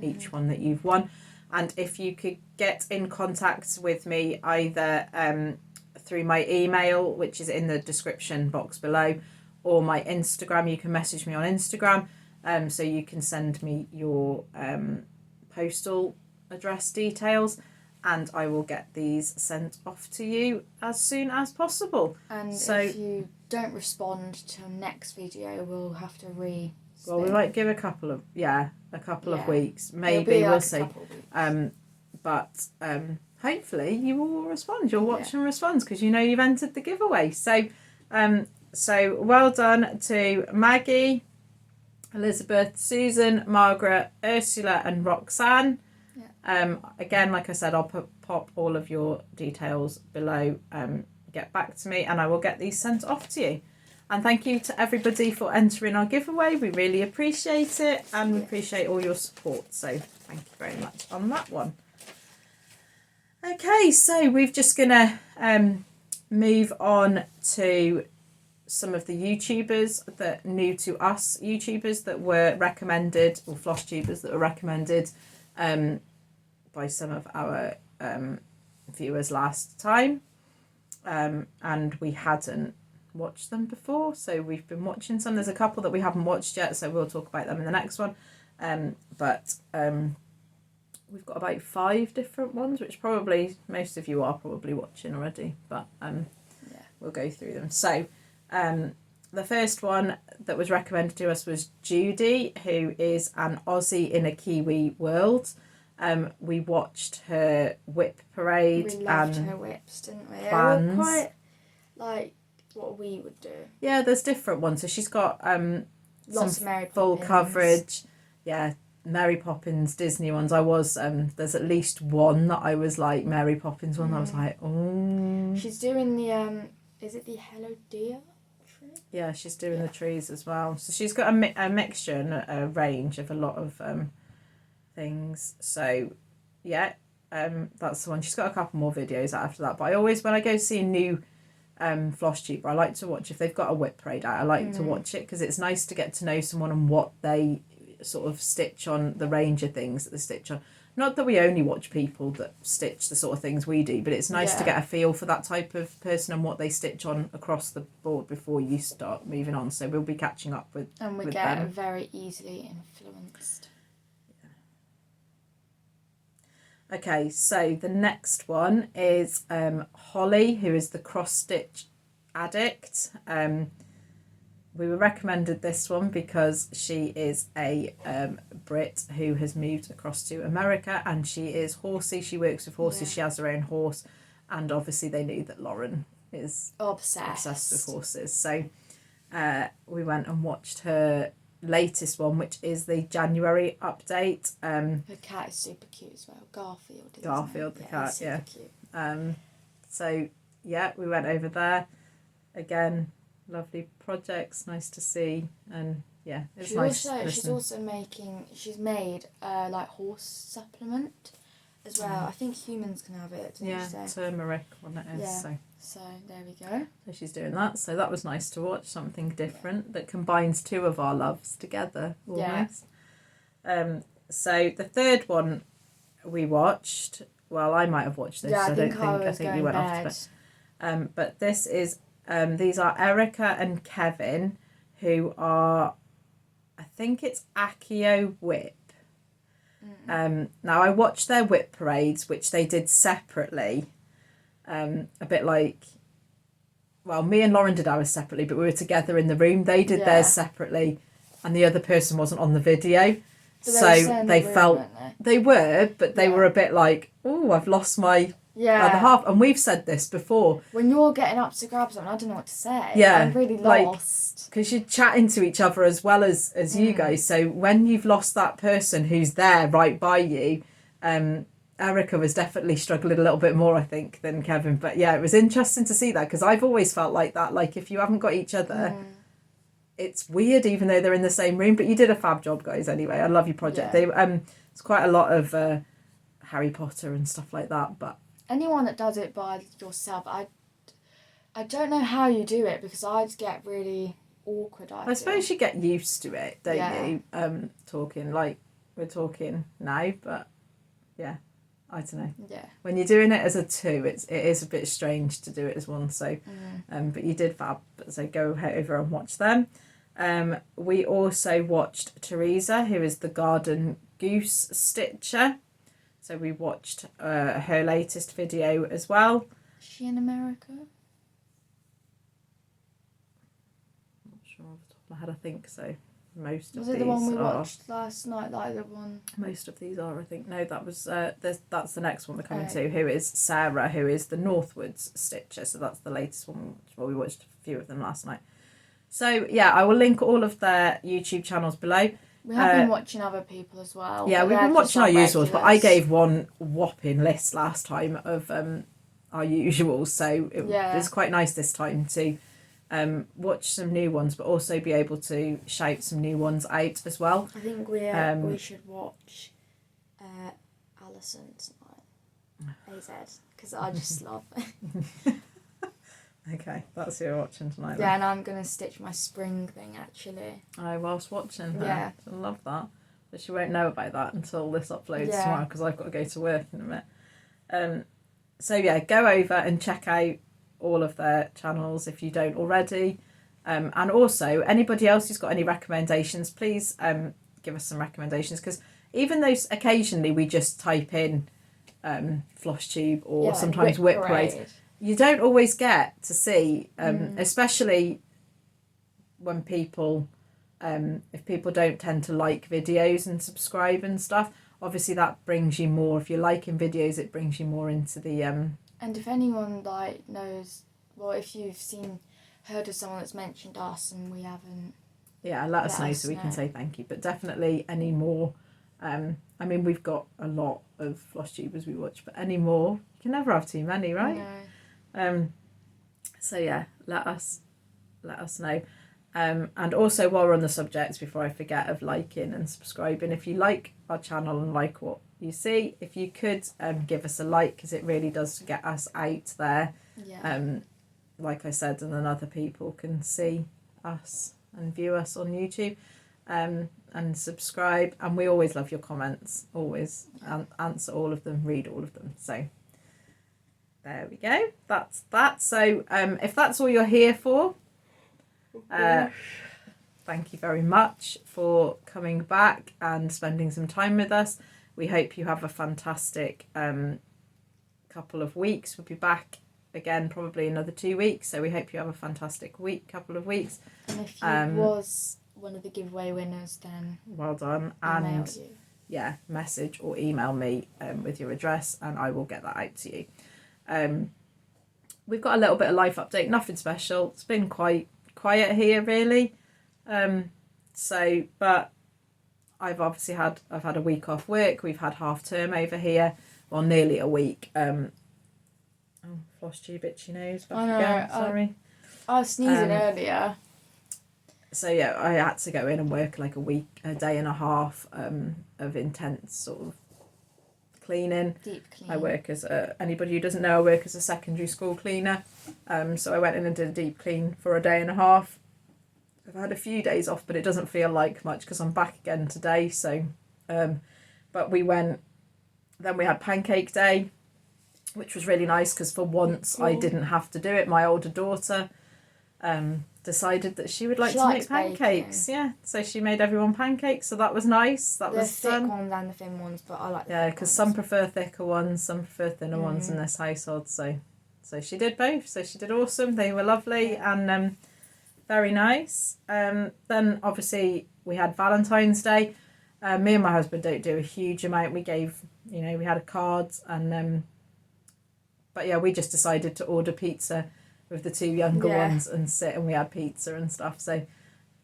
each one that you've won. And if you could get in contact with me either through my email, which is in the description box below, or my Instagram, you can message me on Instagram. So you can send me your postal address details, and I will get these sent off to you as soon as possible. And so, if you don't respond till next video, we'll have to well, we might give a couple of weeks, maybe, like we'll see. But hopefully you will respond. You'll watch and respond because you know you've entered the giveaway. So so well done to Maggie, Elizabeth, Susan, Margaret, Ursula and Roxanne. Again, like I said, I'll pop all of your details below. Get back to me and I will get these sent off to you. And thank you to everybody for entering our giveaway. We really appreciate it and we appreciate all your support. So thank you very much on that one. Okay, so we're just going to move on to some of the YouTubers that new to us, YouTubers that were recommended, or Flosstubers that were recommended by some of our viewers last time. And we hadn't watched them before, so we've been watching some. There's a couple that we haven't watched yet, so we'll talk about them in the next one. But we've got about 5 different ones, which probably most of you are probably watching already, but we'll go through them. So the first one that was recommended to us was Judy, who is an Aussie in a Kiwi world. We watched her whip parade. We loved her whips, didn't we? Plans. They were quite like what we would do. Yeah, there's different ones. So she's got lots of Mary Poppins. Full coverage. Yeah, Mary Poppins, Disney ones. I was there's at least one that I was like Mary Poppins one. I was like, oh. She's doing the is it the Hello Dear tree? Yeah, she's doing the trees as well. So she's got a mixture and a range of a lot of things. So yeah, that's the one. She's got a couple more videos after that. But I always, when I go see a new Flosstube, I like to watch if they've got a whip parade out. I like to watch it because it's nice to get to know someone and what they sort of stitch on, the range of things that they stitch on. Not that we only watch people that stitch the sort of things we do, but it's nice to get a feel for that type of person and what they stitch on across the board before you start moving on. So we'll be catching up with them. And we get very easily influenced. Okay, so the next one is Holly, who is the cross-stitch addict. We were recommended this one because she is a Brit who has moved across to America and she is horsey. She works with horses. She has her own horse. And obviously they knew that Loran is obsessed with horses. So we went and watched her latest one, which is the January update. Her cat is super cute as well. Garfield the cat, super cute. So yeah, we went over there again. Lovely projects, nice to see, and yeah, it's nice. She's made like horse supplement as well. I think humans can have it. Turmeric one it is. Yeah. So there we go. So she's doing that. So that was nice to watch, something different that combines 2 of our loves together. Almost. Yeah. So the third one we watched. Well, I might have watched this. Yeah, I think you went off to it. But this is. These are Erica and Kevin, who are, I think it's Accio Whip. Now I watched their whip parades, which they did separately, a bit like, well, me and Lauren did ours separately, but we were together in the room. They did theirs separately, and the other person wasn't on the video. So they felt they were, but they were a bit like, oh, I've lost my other half. And we've said this before. When you're getting up to grab something, I don't know what to say. Yeah, I'm really lost. Because you're chatting to each other as well as you guys. So when you've lost that person who's there right by you, Erica was definitely struggling a little bit more, I think, than Kevin. But yeah, it was interesting to see that, because I've always felt like that. Like, if you haven't got each other, it's weird, even though they're in the same room. But you did a fab job, guys, anyway. I love your project. It's quite a lot of Harry Potter and stuff like that. But anyone that does it by yourself, I don't know how you do it, because I'd get really awkward. I suppose you get used to it, don't you? Talking like we're talking now, but yeah, I don't know. Yeah. When you're doing it as a two, it is a bit strange to do it as one. So, but you did fab. So go over and watch them. We also watched Teresa, who is the garden goose stitcher. So we watched her latest video as well. Is she in America? Not sure off the top of my head. I think so. Most of was these it the one we are. watched last night? Like the one. Most of these are, I think. No, that was that's the next one we're coming to. Who is Sarah? Who is the Northwards stitcher? So that's the latest one. Well, we watched a few of them last night. So yeah, I will link all of their YouTube channels below. We have been watching other people as well. Yeah, we've been watching our usuals, but I gave one whopping list last time of our usuals, so it was quite nice this time to watch some new ones, but also be able to shout some new ones out as well. I think we should watch Alison tonight. AZ, because I just love it. Okay, that's who you're watching tonight. Yeah, and I'm going to stitch my spring thing, actually. Oh, whilst watching her. Yeah. I love that. But she won't know about that until this uploads tomorrow, because I've got to go to work in a minute. So yeah, go over and check out all of their channels if you don't already. And also, anybody else who's got any recommendations, please give us some recommendations, because even though occasionally we just type in Flosstube or sometimes Whip Parade, you don't always get to see, especially when people, if people don't tend to like videos and subscribe and stuff. Obviously, that brings you more. If you're liking videos, it brings you more into the. And if anyone knows, well, if you've heard of someone that's mentioned us and we haven't. Yeah, let us know so we can say thank you. But definitely any more. I mean, we've got a lot of Flosstubers we watch, but any more, you can never have too many, right? No. So yeah, let us know. And also, while we're on the subject, before I forget, of liking and subscribing, if you like our channel and like what you see, if you could give us a like, because it really does get us out there. Yeah. Like I said, and then other people can see us and view us on YouTube. And subscribe. And we always love your comments, always. Answer all of them, read all of them. So there we go. That's that. So if that's all you're here for, thank you very much for coming back and spending some time with us. We hope you have a fantastic couple of weeks. We'll be back again probably another 2 weeks. So we hope you have a fantastic couple of weeks. And if you was one of the giveaway winners, then well done. And yeah, message or email me with your address and I will get that out to you. We've got a little bit of life update, nothing special. It's been quite quiet here, really. But I've had a week off work. We've had half term over here, well, nearly a week. Flosstube itchy nose back again. Sorry, I was sneezing earlier. So yeah, I had to go in and work like a day and a half of intense sort of cleaning. Deep clean. I work as anybody who doesn't know, I work as a secondary school cleaner. So I went in and did a deep clean for a day and a half. I've had a few days off, but it doesn't feel like much because I'm back again today. So, but we went. Then we had pancake day, which was really nice because for once I didn't have to do it. My older daughter decided that she would like to make pancakes. Baking. Yeah, so she made everyone pancakes, so that was nice. That was the thick ones and the thin ones, but I like the because some prefer thicker ones, some prefer thinner ones in this household. So So she did both. So she did awesome. They were lovely and very nice. Then obviously we had Valentine's Day. Me and my husband don't do a huge amount. We gave, we had a card and but yeah, we just decided to order pizza with the two younger ones and sit and we had pizza and stuff. So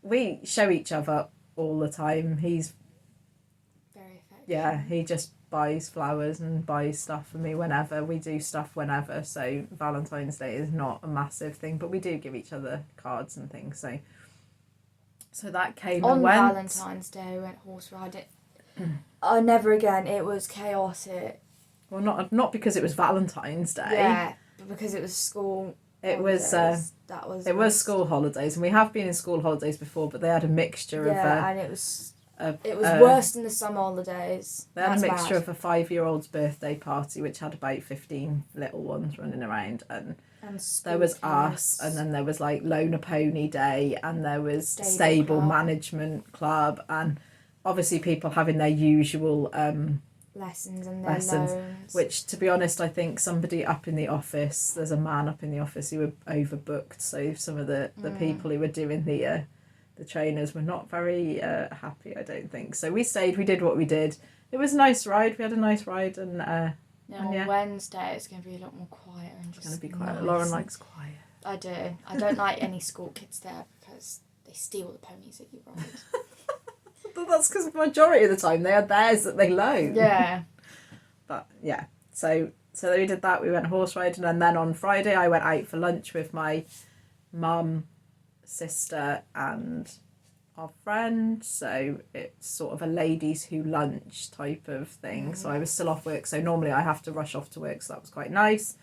we show each other all the time. He's very affectionate. Yeah, he just buys flowers and buys stuff for me whenever. We do stuff whenever, so Valentine's Day is not a massive thing, but we do give each other cards and things. So that came on and went. On Valentine's Day, we went horse riding. Never again. It was chaotic. Well, not because it was Valentine's Day. Yeah, but because it was school. It was it was school holidays, and we have been in school holidays before, but they had a mixture of and it was worse than the summer holidays. They had a mixture of a 5-year-old's birthday party, which had about 15 little ones running around, and there was us, and then there was like Loner Pony Day, and there was Stable Management Club, and obviously people having their usual lessons and their loans. Which, to be honest, I think somebody up in the office, there's a man up in the office who were overbooked, so some of the people who were doing the trainers were not very happy, I don't think. So we stayed, we did what we did. It was a nice ride, we had a nice ride, and on Wednesday it's going to be a lot more quiet and just it's going to be quiet. Nice. Lauren likes quiet. I do. I don't like any school kids there because they steal the ponies that you ride. But that's because the majority of the time they are theirs that they loan. Yeah. But yeah, so we did that. We went horse riding, and then on Friday I went out for lunch with my mum, sister, and our friend. So it's sort of a ladies who lunch type of thing. So I was still off work. So normally I have to rush off to work. So that was quite nice.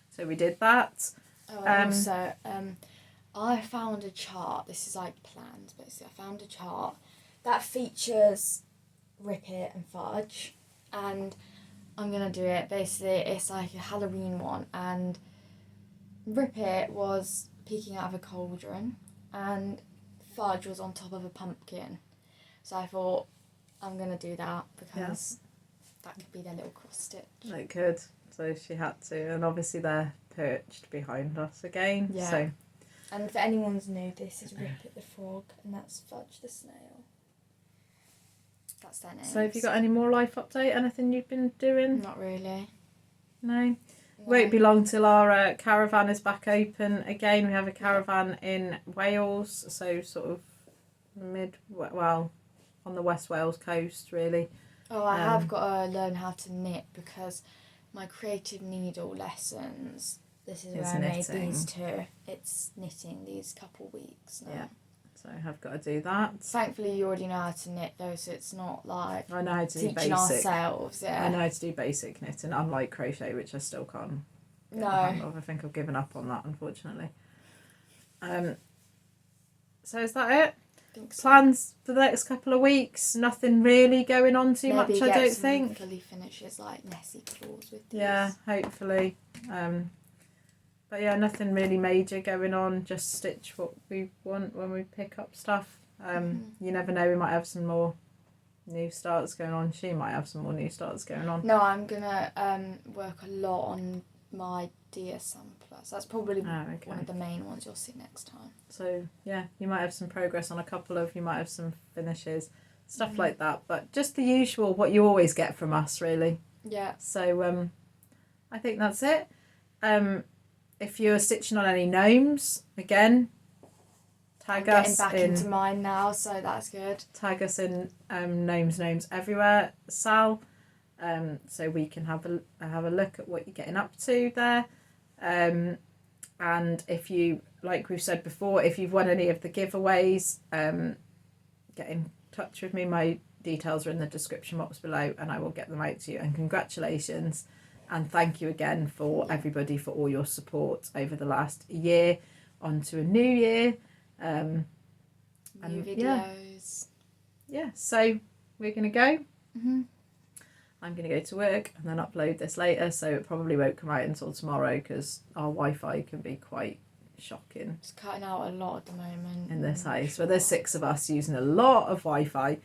So we did that. I found a chart. This is like plans, basically. I found a chart that features Rip It and Fudge, and I'm gonna do it. Basically, it's like a Halloween one, and Rip It was peeking out of a cauldron, and Fudge was on top of a pumpkin. So I thought I'm gonna do that because that could be their little cross stitch. It could. So she had to, and obviously they're perched behind us again. Yeah. So. And for anyone's new, this is Rip It the frog, and that's Fudge the snail. That's their name. So have you got any more life update? Anything you've been doing? Not really. No. Won't be long till our caravan is back open again. We have a caravan in Wales, so sort of on the West Wales coast, really. Oh, I have got to learn how to knit because my creative needle lessons, this is where I made these two. It's knitting these couple weeks now. Yeah. So I have got to do that. Thankfully, you already know how to knit though, so it's not like I know how to do teaching basic. ourselves. Yeah. I know how to do basic knitting, unlike crochet, which I still can't. No. I think I've given up on that, unfortunately. So is that it? I think so. Plans for the next couple of weeks? Nothing really going on too much, I don't think. Fully finishes like Nessie Claus with these. Yeah, hopefully. But yeah, nothing really major going on. Just stitch what we want when we pick up stuff. You never know, we might have some more new starts going on. She might have some more new starts going on. No, I'm gonna work a lot on my deer sampler. So that's probably one of the main ones you'll see next time. So yeah, you might have some progress on a couple of. You might have some finishes, stuff like that. But just the usual, what you always get from us, really. Yeah. So I think that's it. If you're stitching on any gnomes, again, tag us getting back into mine now, so that's good. Tag us in gnomes everywhere, Sal, so we can have a look at what you're getting up to there. And if you, like we've said before, if you've won any of the giveaways, get in touch with me. My details are in the description box below, and I will get them out to you. And congratulations. And thank you again for everybody for all your support over the last year. On to a new year. New videos. Yeah, so we're going to go. Mm-hmm. I'm going to go to work and then upload this later. So it probably won't come out until tomorrow because our Wi-Fi can be quite shocking. It's cutting out a lot at the moment. In this house. Well, there's 6 of us using a lot of Wi-Fi.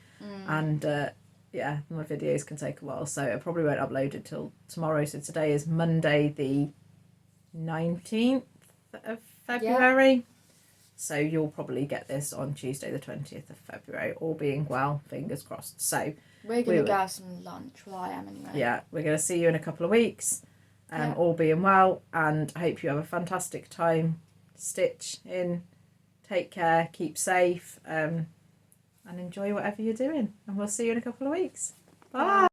And... yeah, my videos can take a while, so it probably won't upload until tomorrow. So today is Monday the 19th of February. So you'll probably get this on Tuesday the 20th of February, all being well, fingers crossed. So we're going to go have some lunch. Well, I am anyway. Yeah, we're going to see you in a couple of weeks, all being well, and I hope you have a fantastic time. Stitch in, take care, keep safe, and enjoy whatever you're doing. And we'll see you in a couple of weeks. Bye.